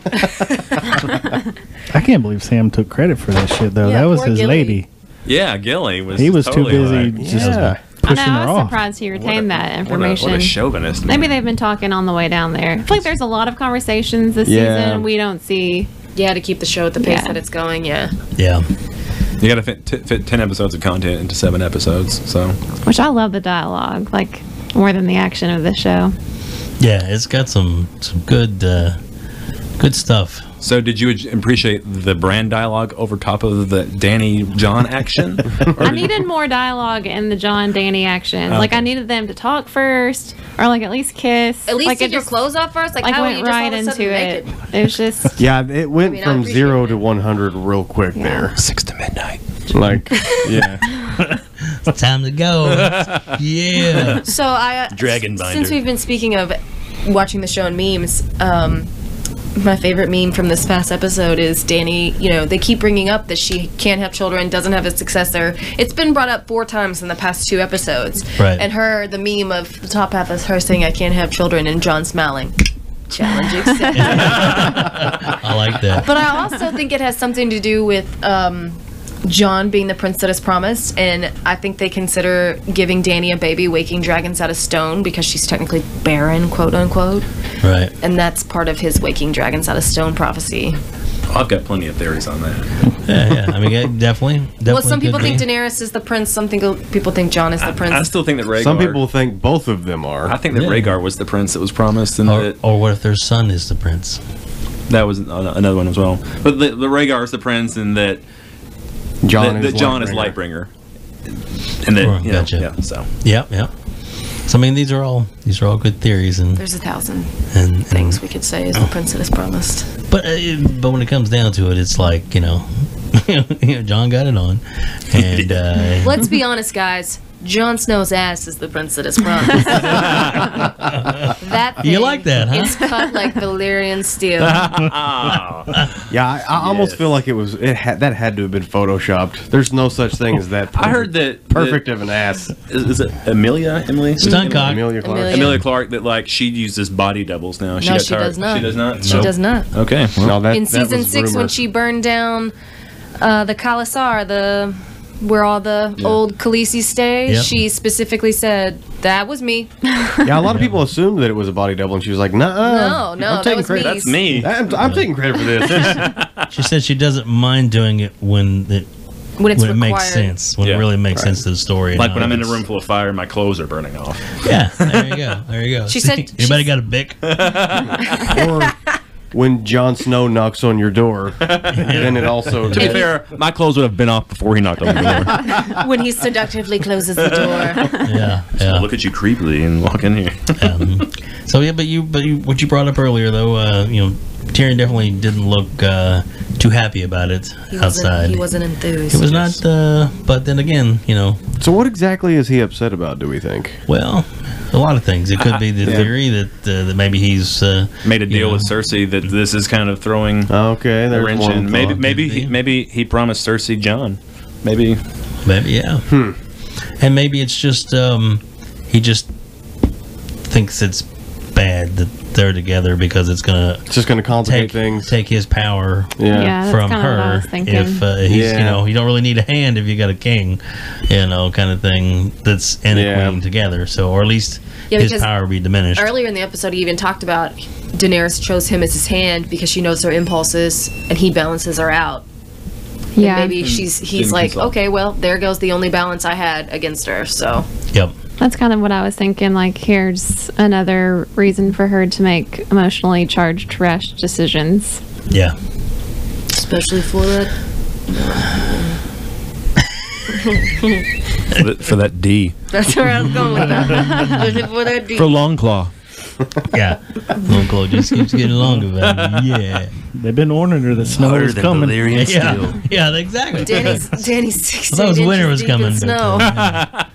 I can't believe Sam took credit for that shit though. Yeah, That was poor his Gilly. lady. Yeah, Gilly was. He was totally too busy right. just I pushing know, her I was off. surprised he retained that What information. a chauvinist. Maybe man. they've been talking on the way down there. I feel like there's a lot of conversations this Yeah. season we don't see. Yeah, to keep the show at the pace Yeah. that it's going, yeah. Yeah. You got to fit 10 episodes of content into 7 episodes. So Which I love the dialogue, like more than the action of the show. Yeah, it's got some good good stuff. So did you appreciate the Bran dialogue over top of the Danny John action? I needed more dialogue in the John Danny action. Like I needed them to talk first, or like at least kiss. At least like take your clothes off first. Like, how are went you just all right of a into sudden it. naked? It was just Yeah, it went I mean, I from appreciate 0 to 100 real quick there. 6 to midnight. Like, yeah. It's time to go. Yeah. So I Dragon binder. Since we've been speaking of watching the show and memes, my favorite meme from this past episode is Danny. You know, they keep bringing up that she can't have children, doesn't have a successor. It's been brought up 4 times in the past 2 episodes. Right. And the meme of the top half is her saying, "I can't have children," and John smiling. Challenge accepted. I like that. But I also think it has something to do with John being the prince that is promised, and I think they consider giving Dany a baby waking dragons out of stone because she's technically barren, quote unquote. Right. And that's part of his waking dragons out of stone prophecy. I've got plenty of theories on that. Yeah. I mean, definitely. Well, some people could think be. Daenerys is the prince, some people think John is the prince. I still think that Rhaegar. Some people think both of them are. I think that Yeah. Rhaegar was the prince that was promised, and that Or what if their son is the prince? was another one as well. But the Rhaegar is the prince, and that John that is John is Lightbringer. Lightbringer, and that Oh, you know, gotcha. yeah. So Yep. So I mean, these are all good theories, and There's 1,000 and things we could say is the prince that is promised. But when it comes down to it, it's like John got it on, and Let's be honest, guys. Jon Snow's ass is the prince that is promised. That thing You like that, huh? It's cut like Valyrian steel. Yeah, I almost feel like that had to have been photoshopped. There's no such thing as that. I heard that perfect of an ass. Is it Emily? Stuntcock. Amelia Clark. Amelia. Clark. That like she uses body doubles now. No, got she tired. does not. She does not. She does not. Okay. Well, No, that, In that season was 6, when rumor. she burned down the Khalasar, where all the old Khaleesi stay, Yep. she specifically said, "That was me." Yeah, a lot of people assumed that it was a body double, and she was like, "Nuh-uh. No, I'm that taking was credit. me. that's me. I'm taking credit for this." she said she doesn't mind doing it when it When it's when it required. makes sense, when Yeah. it really makes sense to the story. and Like how when I'm in a it's- room full of fire, and my clothes are burning off. Yeah, there you go. There you go. She said- "Anybody got a bic?" Or when Jon Snow knocks on your door, then it also. To be fair, my clothes would have been off before he knocked on the door. When he seductively closes the door. Yeah, I'll look at you creepily and walk in here. So yeah, but what you brought up earlier though, Tyrion definitely didn't look too happy about it outside. He wasn't enthused. It was not, but then again, So what exactly is he upset about? Do we think? well, a lot of things. It could be the theory that maybe he's Made a deal know. with Cersei that this is kind of throwing Okay, a there's wrench one. in. thought. Maybe he promised Cersei John. Maybe yeah, and maybe it's just he just thinks it's bad that they're together because it's just gonna complicate things. take his power Yeah, that's from kind of what I her. was thinking. If he's Yeah. you don't really need a hand if you got a king, kind of thing that's and a Yeah. queen together. So or at least Yeah, his because power would be diminished. Earlier in the episode, he even talked about Daenerys chose him as his hand because she knows her impulses and he balances her out. And Yeah. maybe he's didn't like, consult. okay, well, there goes the only balance I had against her. So Yep. That's kind of what I was thinking. Like, here's another reason for her to make emotionally charged, rash decisions. Yeah. especially for that. for that D. That's where I was going with that. Especially for that D. For Longclaw. Yeah. Longclaw just keeps getting longer, man. Yeah. They've been warning her that snow is coming. Yeah, exactly. Danny's 16 I thought inches winter was deep in coming, but, snow.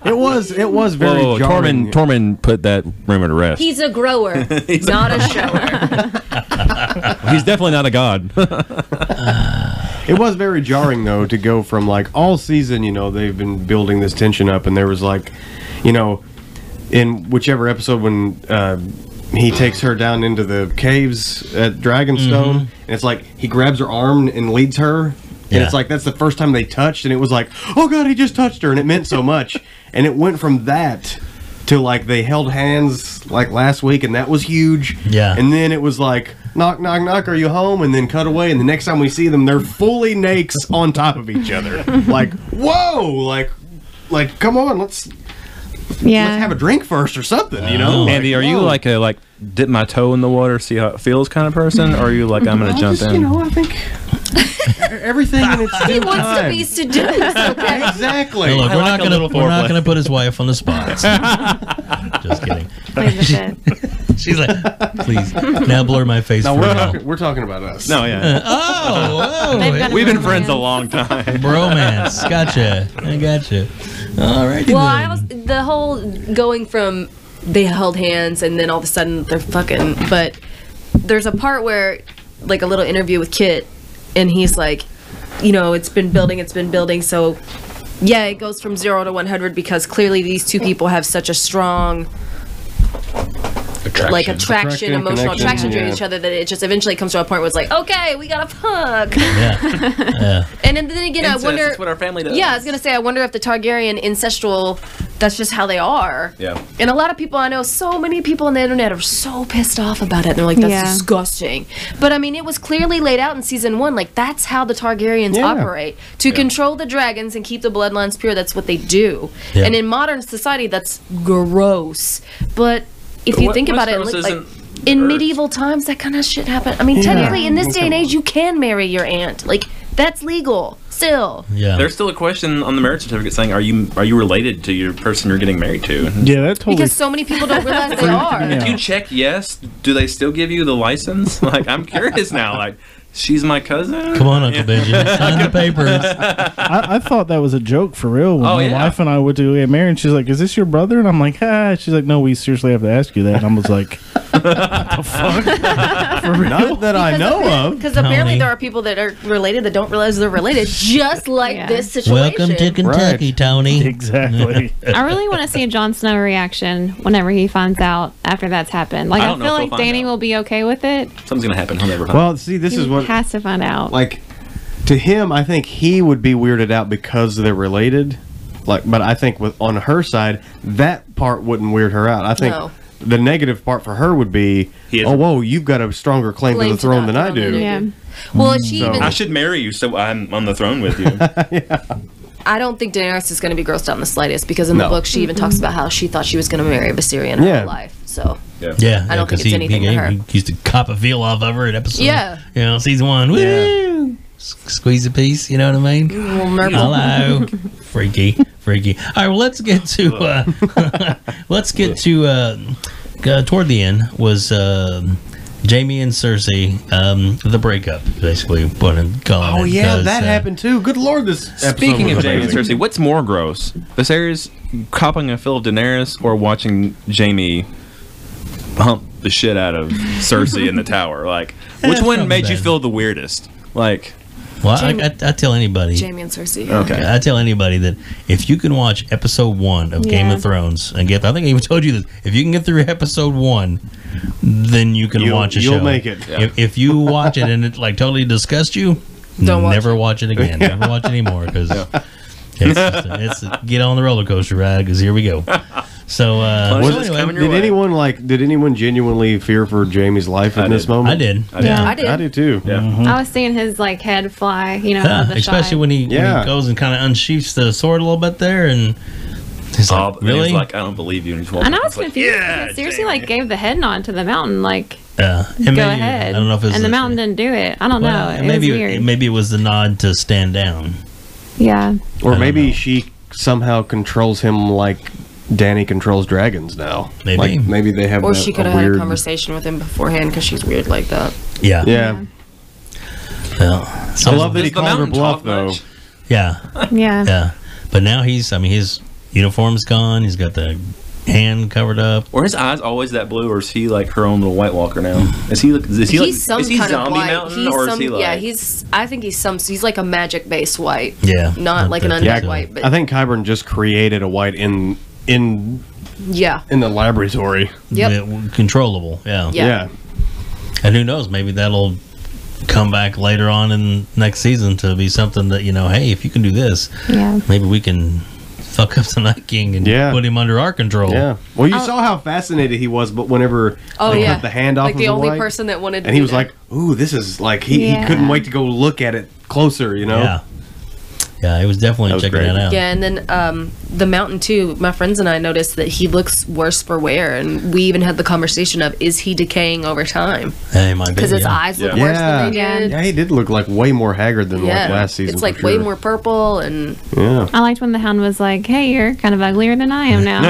It was very Whoa, jarring. Tormund put that rumor to rest. He's a grower, not a shower. He's definitely not a god. It was very jarring though to go from like all season, they've been building this tension up, and there was like, in whichever episode when he takes her down into the caves at Dragonstone, and it's like he grabs her arm and leads her. And it's like that's the first time they touched, and it was like, oh god, he just touched her, and it meant so much. And it went from that to like they held hands like last week, and that was huge. Yeah. And then it was like, knock, knock, knock, are you home? And then cut away, and the next time we see them, they're fully nakes on top of each other. Like, whoa, like come on, let's have a drink first or something, you know? Andy, are you like a dip my toe in the water, see how it feels kind of person, or are you like I'm gonna jump in? You know, I think everything in its He due wants to time. be seduced. Okay. Exactly. Now, look, I we're like not gonna put his wife on the spot. Just kidding. She's like, please, now blur my face. No, for we're talking about us. No, yeah. We've been friends a long time. Bromance. Gotcha. I gotcha. All right. Well, the whole going from they held hands and then all of a sudden they're fucking. But there's a part where, like, a little interview with Kit, and he's like, you know, it's been building. So, yeah, it goes from 0 to 100 because clearly these two people have such a strong attraction, emotional attraction to each other that it just eventually comes to a point where it's like, okay, we gotta fuck. Yeah. And then again, Incest, I wonder. that's what our family does. Yeah, I was gonna say, I wonder if the Targaryen ancestral. That's just how they are. Yeah. And a lot of people I know, so many people on the internet are so pissed off about it. They're like, that's disgusting. But I mean, it was clearly laid out in season 1. Like, that's how the Targaryens operate. To control the dragons and keep the bloodlines pure, that's what they do. Yeah. And in modern society, that's gross. But if you think about it, like in medieval times, that kind of shit happened. I mean, technically, in this day and age, you can marry your aunt. Like, that's legal still. Yeah. There's still a question on the marriage certificate saying, are you related to your person you're getting married to? Yeah, that totally. Because so many people don't realize they are. If you check yes, do they still give you the license? Like, I'm curious now. Like, she's my cousin? Come on, Uncle Benjamin. Sign the papers. I thought that was a joke for real. When my wife and I went to get married, and she's like, is this your brother? And I'm like, ah. She's like, no, we seriously have to ask you that. And I was like, what the fuck? For real? Not that I know of. Because apparently there are people that are related that don't realize they're related, just like this situation. Welcome to Kentucky, Tony. Exactly. I really want to see Jon Snow reaction whenever he finds out after that's happened. Like, I feel like Dany will be okay with it. Something's gonna happen. He'll never find out. Well, see, this is what has to find out. Like, to him, I think he would be weirded out because they're related. Like, but I think on her side, that part wouldn't weird her out. I think the negative part for her would be, oh, whoa, you've got a stronger claim to the throne than I do. Yeah. Well, she even. I should marry you so I'm on the throne with you. I don't think Daenerys is going to be grossed out in the slightest because in the book she even talks about how she thought she was going to marry a Viserion in her life. So I don't think it's anything to her. He used to cop a feel off of her at episode. Yeah. You know, season 1. Woo! Squeeze a piece. You know what I mean? Hello. Freaky. All right. Well, let's get to toward the end was Jaime and Cersei, the breakup, basically. Oh yeah, that happened too. Good lord, this episode. Speaking of was Jaime and amazing. Cersei, what's more gross? Viserys copping a fill of Daenerys or watching Jaime hump the shit out of Cersei in the tower? Like, which one made you feel the weirdest? Like, well, I tell anybody. Jaime and Cersei. Okay. I tell anybody that if you can watch episode 1 of Game of Thrones and get, I think I even told you this, if you can get through episode 1, then you can watch a show. You'll make it. Yeah. If you watch it and it like totally disgusts you, never watch it again. Never watch it anymore because it's get on the roller coaster ride because here we go. So, did anyone genuinely fear for Jaime's life in this moment? I did. I did too. Yeah. I was seeing his like head fly, you know, on the especially side. when he goes and kind of unsheaths the sword a little bit there, and he's like, really? He's like, I don't believe you. And, I was confused. Like, seriously, like gave the head nod to the mountain, like go ahead. I don't know if it was and the mountain didn't do it. I don't know. It was weird. Maybe it was the nod to stand down. Yeah. Or maybe she somehow controls him like Dany controls dragons now. Maybe they have. Or she could have had a conversation with him beforehand because she's weird like that. Yeah. Well, I love that he called her bluff though. Yeah. But now his uniform's gone. He's got the hand covered up. Or his eyes always that blue, or is he like her own little White Walker now? Is he some kind Zombie of white. Mountain, or is he like? Yeah, I think he's like a magic based white. Yeah. Not like an undead white. But I think Qyburn just created a white in Yeah. in the laboratory. Yep. Controllable. Yeah. Yeah. And who knows? Maybe that'll come back later on in next season to be something that, hey, if you can do this, maybe we can fuck up the Night King and put him under our control. Yeah. Well, you saw how fascinated he was, but whenever they cut the hand off like of the only white, person that wanted to and he do was that. like, "Ooh, this is like he couldn't wait to go look at it closer." Yeah, he was definitely checking that out. Yeah, and then the Mountain too. My friends and I noticed that he looks worse for wear, and we even had the conversation of, is he decaying over time? Yeah, he might be. Because his eyes look worse than they did. Yeah, he did look like way more haggard than like last season. It's like way more purple, and I liked when the Hound was like, "Hey, you're kind of uglier than I am now."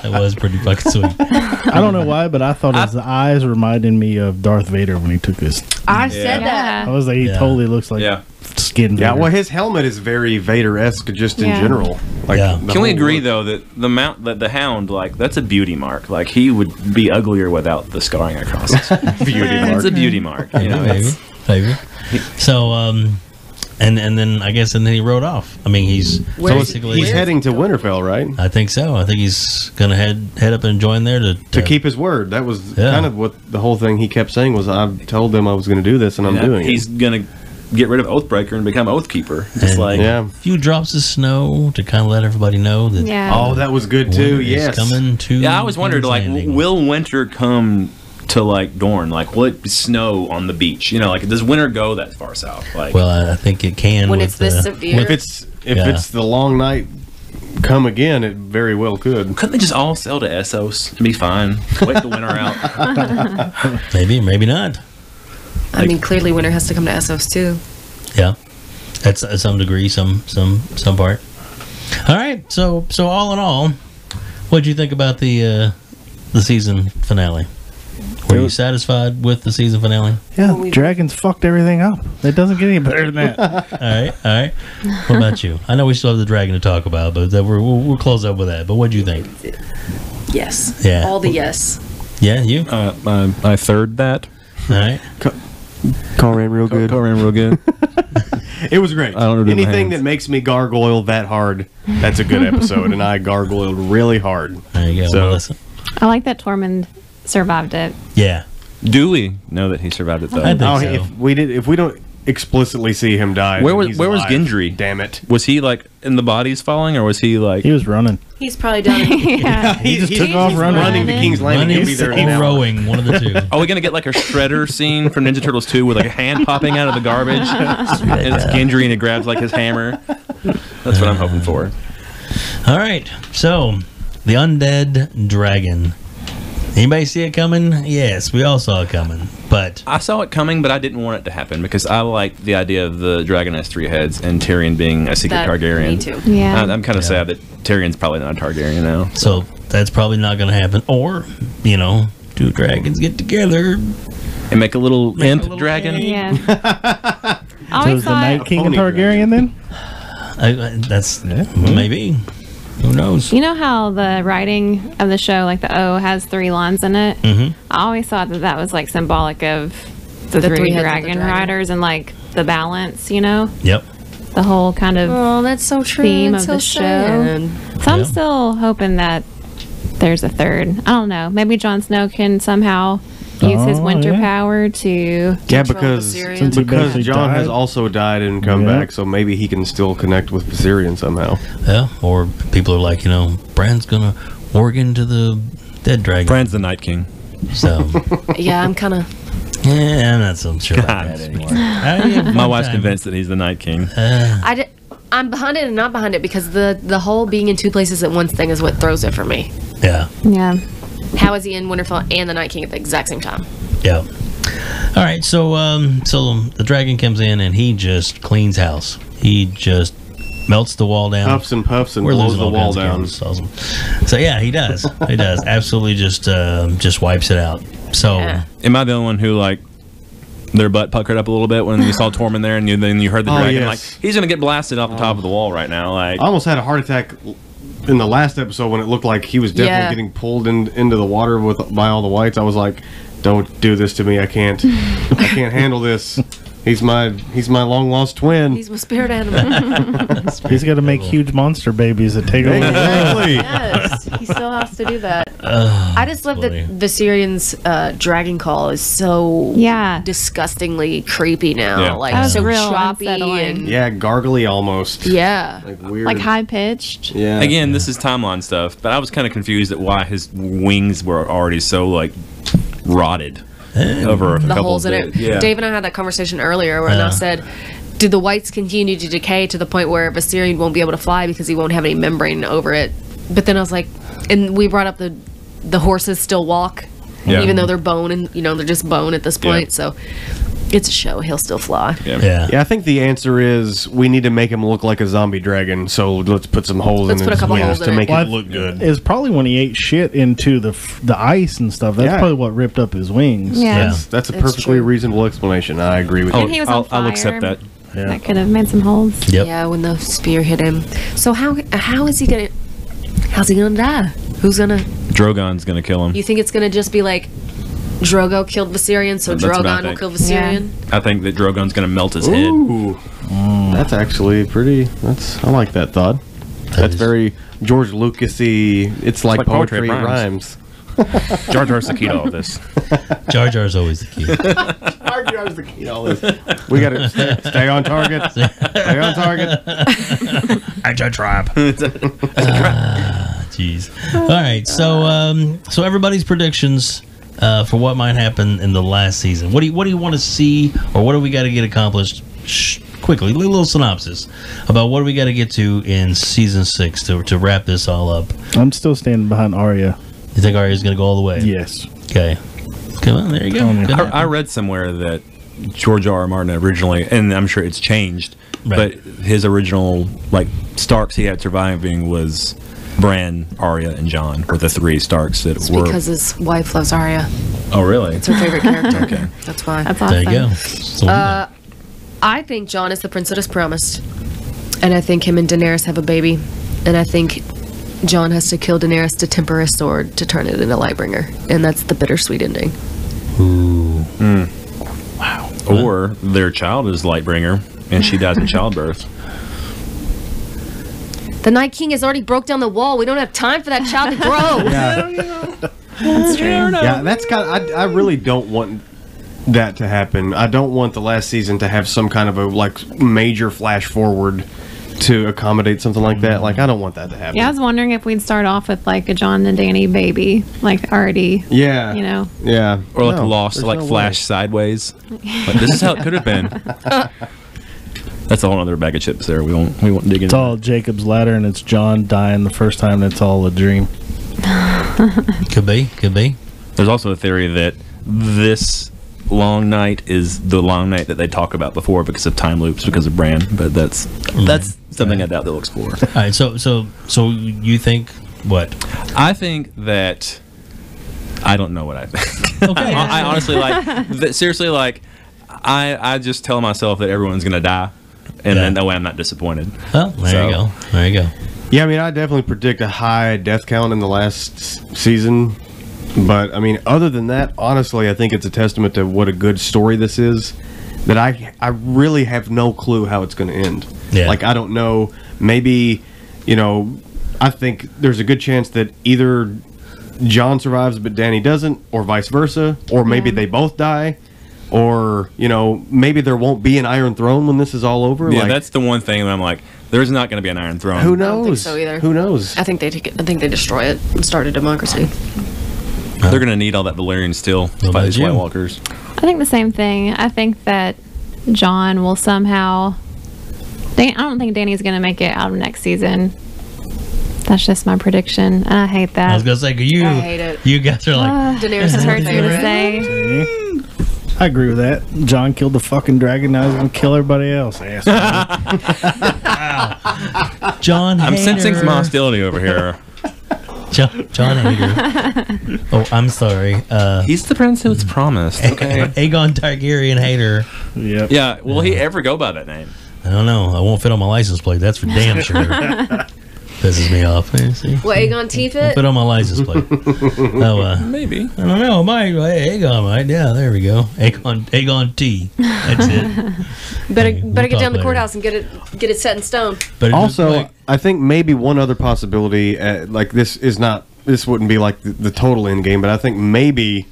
That was pretty fucking sweet. I don't know why, but I thought his eyes reminded me of Darth Vader when he took his. I said that. I was like, he totally looks like skin. Yeah, Vader. well, his helmet is very Vader-esque just in general. Like, Can we agree though that the Hound, like, that's a beauty mark? Like, he would be uglier without the scarring across it. Beauty mark. It's a beauty mark. You know, maybe. So, and then I guess then he rode off. I mean, he's basically he's heading to Winterfell, right? I think so. I think he's gonna head up and join there to keep his word. That was kind of what the whole thing he kept saying was, I told them I was going to do this, and I'm doing it. He's gonna get rid of Oathbreaker and become Oathkeeper. Just like a few drops of snow to kind of let everybody know that. Yeah. Oh, that was good too. winter is Yes, coming to. Yeah, I always wondered, like, will winter come to like Dorne? Like, will it snow on the beach? Like, does winter go that far south? Like, well, I think it can when it's this severe. If it's the long night come again, it very well could. Couldn't they just all sail to Essos and be fine? Wait the winter out. Maybe not. I mean, clearly winter has to come to Essos too. Yeah, that's at some degree, some part. All right, so all in all, what did you think about the season finale? Were you satisfied with the season finale? Yeah, dragons fucked everything up. It doesn't get any better than that. All right. What about you? I know we still have the dragon to talk about, but we'll close up with that. But what do you think? Yes. Yeah. All the yes. Yeah, you? I third that. All right. Call ran real good. Call ran real good. It was great. I don't know anything that makes me gargoyle that hard. That's a good episode, and I gargoyled really hard. There you go, Melissa. I like that Tormund survived it. Yeah. Do we know that he survived it though? I think so. If we don't explicitly see him die, where then was alive. Gendry? Damn it! Was he like in the bodies falling, or was he like? He was running. He's probably done. He just took off running to King's Landing. He'll be there in an hour. Rowing, one of the two. Are we gonna get like a Shredder scene from Ninja Turtles 2 with like a hand popping out of the garbage? And it's Gendry and he grabs like his hammer. That's what I'm hoping for. All right, so the undead dragon. Anybody see it coming? Yes, we all saw it coming. But I saw it coming, but I didn't want it to happen because I like the idea of the dragon has 3 heads and Tyrion being a secret Targaryen. Me too. Yeah. I'm kind of sad that Tyrion's probably not a Targaryen now. So that's probably not going to happen. Or, 2 dragons get together and make a little imp dragon. Yeah. So is the Night King a Targaryen then? That's maybe. Who knows? You know how the writing of the show, like the O, has 3 lines in it? Mm-hmm. I always thought that was like symbolic of the 3 3 heads of the dragon dragon. riders and like the balance, Yep. The whole kind of Oh, that's so true. theme That's of the so show. sad. So I'm Yeah. still hoping that there's a third. I don't know. Maybe Jon Snow can somehow use his winter power to. Yeah, because Viserion. because John has died. also died and come Yeah. back, so maybe he can still connect with Viserion somehow. Yeah. Or people are like, Bran's going to warg into the dead dragon. Bran's the Night King. So, Yeah, I'm kind of. yeah, I'm not so sure about that anymore. My wife's convinced that he's the Night King. I'm behind it and not behind it because the whole being in 2 places at once thing is what throws it for me. Yeah. Yeah. How is he in Winterfell and the Night King at the exact same time? Yeah. All right. So the dragon comes in and he just cleans house. He just melts the wall down. Puffs and puffs and We're blows losing the all wall kinds of down. cameras. Awesome. So yeah, he does. He does. Absolutely just wipes it out. So Yeah. Am I the only one who like their butt puckered up a little bit when you saw Tormund there, and then you heard the dragon yes. like he's gonna get blasted off the top of the wall right now? Like I almost had a heart attack in the last episode when it looked like he was definitely Yeah. getting pulled into the water by all the whites. I was like, "Don't do this to me! I can't handle this." He's my long lost twin. He's my spirit animal. He's got to make huge monster babies that take over. Exactly. Yes, he still has to do that. I just love that Viserian's dragon call is so disgustingly creepy now. Yeah. Like That was so real choppy unsettling. and Yeah, gargly almost. yeah. Like weird. Like high pitched. Yeah. Again, this is timeline stuff, but I was kind of confused at why his wings were already so like rotted over a The couple holes of in it. Yeah. Dave and I had that conversation earlier where I said, did the whites continue to decay to the point where Viserion won't be able to fly because he won't have any membrane over it? But then I was like, and we brought up the horses still walk, even though they're bone and they're just bone at this point. So it's a show. He'll still fly. Yeah, I think the answer is we need to make him look like a zombie dragon. So let's put some holes Let's in put a his couple wings holes to in make it. it look good. It's probably when he ate shit into the ice and stuff. That's probably what ripped up his wings. Yeah. That's a perfectly reasonable explanation. I agree with you. And he was on I'll fire. accept that. That could have made some holes. Yeah, when the spear hit him. So how's he gonna die? Who's gonna? Drogon's gonna kill him. You think it's gonna just be like Drogo killed Viserion, so That's what I Drogon will think. kill Viserion? I think that Drogon's gonna melt his head. Ooh, that's actually pretty. I like that thought. That's very George Lucas-y. It's like poetry it rhymes. Jar Jar's the key to all of this. Jar Jar's always the key. Jar Jar's the key to all this. We gotta stay on target. Stay on target. It's a trap. Jeez. All right. So everybody's predictions for what might happen in the last season. What do you want to see, or what do we got to get accomplished? Quickly, a little synopsis about what do we got to get to in season 6 to wrap this all up. I'm still standing behind Arya. You think Arya's going to go all the way? Yes. Okay. Come on, there you go. I read somewhere that George R. R. Martin originally, and I'm sure it's changed, but his original Starks he had surviving was Bran, Arya, and Jon were the 3 Starks that It's were. because his wife loves Arya. Oh, really? It's her favorite character. Okay. That's why. That's awesome. There you go. So I think Jon is the prince that is promised. And I think him and Daenerys have a baby. And I think Jon has to kill Daenerys to temper his sword to turn it into Lightbringer. And that's the bittersweet ending. Ooh. Wow. Or their child is Lightbringer, and she dies in childbirth. The Night King has already broke down the wall. We don't have time for that child to grow. That's true. Yeah, that's kind of. I really don't want that to happen. I don't want the last season to have some kind of a major flash forward to accommodate something like that. I don't want that to happen. Yeah, I was wondering if we'd start off with a Jon and Dany baby, already. Yeah. Yeah. Or No, Lost, there's no flash way. sideways. This is how it could have been. That's a whole other bag of chips there. We won't dig into. It's all Jacob's ladder, and it's Jon dying the first time. And it's all a dream. Could be. There's also a theory that this long night is the long night that they talk about before because of time loops, because of Bran. But that's something I doubt they'll explore. All right. So you think what? I think that I don't know what I think. Okay. I honestly seriously I just tell myself that everyone's gonna die, and then that way I'm not disappointed. Well, there you go. Yeah, I definitely predict a high death count in the last season. But, other than that, honestly, I think it's a testament to what a good story this is, that I really have no clue how it's going to end. Yeah. I don't know. Maybe, I think there's a good chance that either Jon survives but Dany doesn't, or vice versa, or maybe they both die. Or, maybe there won't be an Iron Throne when this is all over. Yeah, that's the one thing that I'm like, there's not going to be an Iron Throne. Who knows? I don't think so either. Who knows? I think they destroy it and start a democracy. They're going to need all that Valyrian steel to fight these White Walkers. I think the same thing. I think that Jon will somehow. I don't think Dany's going to make it out of next season. That's just my prediction. I hate that. I was gonna say, I hate it. you guys are Daenerys is hurts my me to favorite. say. I agree with that. Jon killed the fucking dragon. Now he's gonna kill everybody else. John. I'm Hader. sensing some hostility over here. John Hader. Oh, I'm sorry. He's the prince who was promised. Okay. Aegon Targaryen Hader. Yep. Yeah. Will he ever go by that name? I don't know. I won't fit on my license plate. That's for damn sure. Pisses me off. See? What, Aegon T-Fit? Put on my license plate. Maybe. I don't know. Might Aegon might. Yeah, there we go. Aegon T. That's it. Better We'll get talk down the later. courthouse and get it set in stone. But Also, I think maybe one other possibility, like this wouldn't be like the total end game, but I think maybe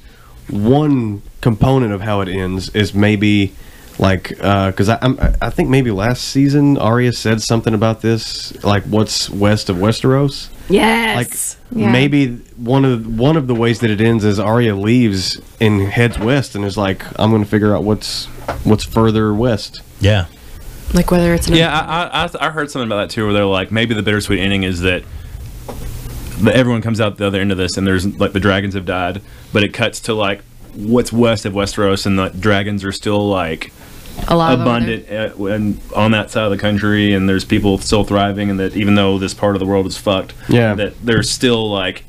one component of how it ends is maybe like because I think maybe last season Arya said something about this, like what's west of Westeros. Yes. Yeah. Maybe one of the ways that it ends is Arya leaves and heads west and is like, I'm going to figure out what's further west. Yeah. Like whether it's I heard something about that too, where they're like, maybe the bittersweet ending is that everyone comes out the other end of this and there's like the dragons have died, but it cuts to like what's west of Westeros and the dragons are still like alive, abundant and on that side of the country, and there's people still thriving, and that even though this part of the world is fucked, that there's still like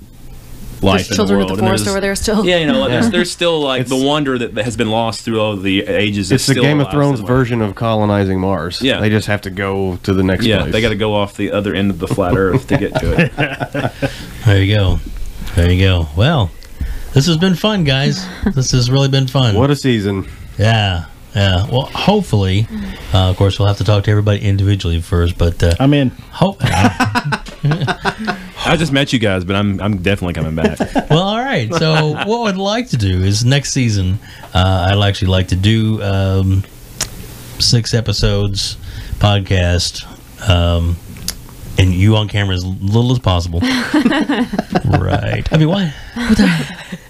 life there's in the children world. of the forest over there still. Yeah, you know, like, there's still like the wonder that has been lost through all the ages. It's the still Game of alive Thrones somewhere. version of colonizing Mars. Yeah. They just have to go to the next place. They got to go off the other end of the flat Earth to get to it. There you go. There you go. Well, this has been fun, guys. This has really been fun. What a season. Yeah. Yeah. Well, hopefully, of course, we'll have to talk to everybody individually first, but I'm in. I just met you guys, but I'm definitely coming back. Well, all right. So what I'd like to do is next season, I'd actually like to do 6 episodes podcast, and you on camera as little as possible. Right. I mean, what the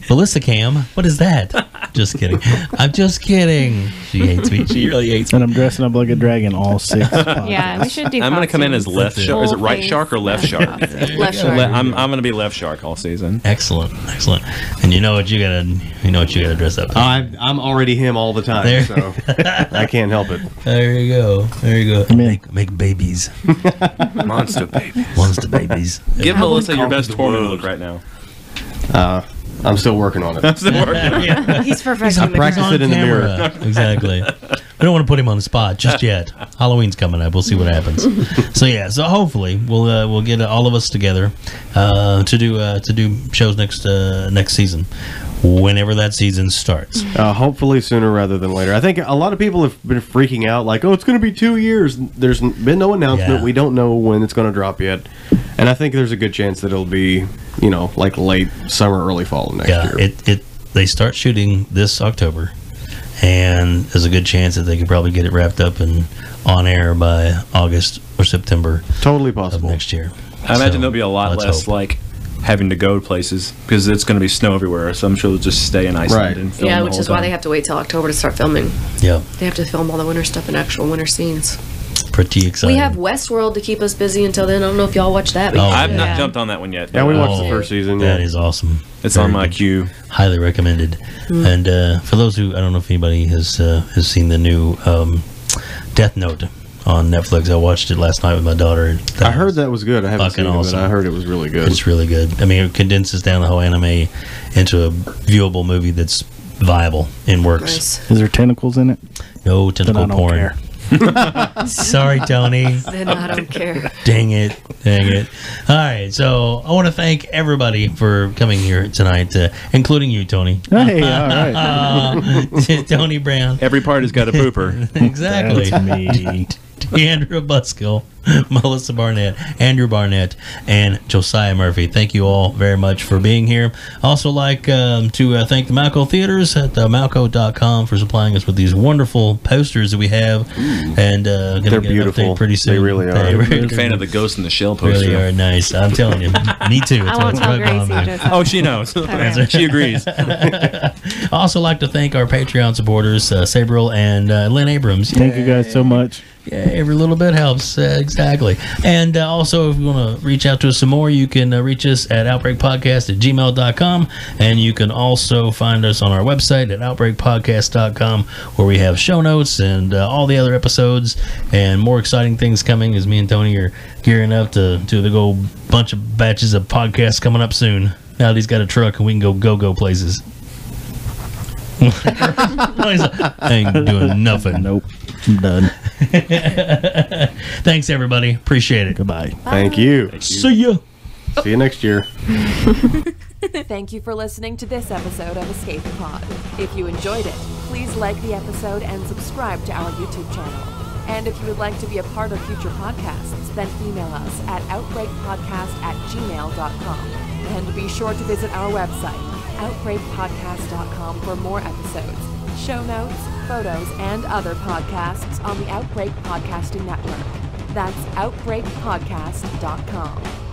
Melissa Cam? What is that? Just kidding. I'm just kidding. She hates me. She really hates me. And I'm dressing up like a dragon all 6. Yeah, we should do. I'm going to come in as left shark. Is it right shark or left shark? Left shark. I'm going to be left shark all season. Excellent. And you know what you gotta dress up. I'm already him all the time, There. so I can't help it. There you go. Make babies. Monster babies. Monster babies. Give Melissa your best Tormund look right now. I'm still working on it. He's perfect. I practice it in the mirror. Exactly. We don't want to put him on the spot just yet. Halloween's coming up. We'll see what happens. So hopefully we'll get all of us together to do shows next season, whenever that season starts. Hopefully sooner rather than later. I think a lot of people have been freaking out, like, oh, it's going to be 2 years. There's been no announcement. Yeah. We don't know when it's going to drop yet. And I think there's a good chance that it'll be, like late summer, early fall next year. They start shooting this October, and there's a good chance that they could probably get it wrapped up and on air by August or September. Totally possible. Of next year. I imagine there'll be a lot less like having to go places because it's going to be snow everywhere. So I'm sure they'll just stay in Iceland and film. Yeah, the which whole is why time. they have to wait till October to start filming. Yeah. They have to film all the winter stuff and actual winter scenes. Pretty exciting. We have Westworld to keep us busy until then. I don't know if y'all watched that. I've not jumped on that one yet. Yeah, we watched the first season. That is awesome. It's Very on my good. queue. Highly recommended. And for those who, I don't know if anybody has seen the new Death Note on Netflix. I watched it last night with my daughter. I heard that was good. I haven't fucking seen it, awesome. but I heard it was really good. It's really good. I mean, it condenses down the whole anime into a viewable movie that's viable and works. Nice. Is there tentacles in it? No Then I tentacle don't porn. care. Sorry, Tony. Then I don't care. Dang it. All right, so I want to thank everybody for coming here tonight, including you, Tony. Hey, all right. Tony Brown. Every party's got a pooper. Exactly. That's me. Deandra Buskill, Melissa Barnett, Andrew Barnett, and Josiah Murphy. Thank you all very much for being here. Also like to thank the Malco Theaters at malco.com for supplying us with these wonderful posters that we have. And gonna They're get an beautiful. update pretty soon. They really are. I'm a fan of the Ghost in the Shell poster. Really are nice. I'm telling you. Me too. I won't tell Gracie. Oh, she knows. She agrees. I also like to thank our Patreon supporters, Sabriel and Lynn Abrams. Thank you guys so much. Yeah, every little bit helps. Exactly. And also, if you want to reach out to us some more, you can reach us at outbreakpodcast@gmail.com. And you can also find us on our website at outbreakpodcast.com, where we have show notes and all the other episodes and more exciting things coming as me and Tony are gearing up to do the whole bunch of batches of podcasts coming up soon. Now that he's got a truck and we can go places. I ain't doing nothing. Nope. I'm done. Thanks, everybody. Appreciate it. Goodbye. Thank you. See ya. See you next year. Thank you for listening to this episode of Escape Pod. If you enjoyed it, please like the episode and subscribe to our YouTube channel. And if you would like to be a part of future podcasts, then email us at outbreakpodcast@gmail.com. And be sure to visit our website, outbreakpodcast.com, for more episodes, show notes, photos, and other podcasts on the Outbreak Podcasting Network. That's outbreakpodcast.com.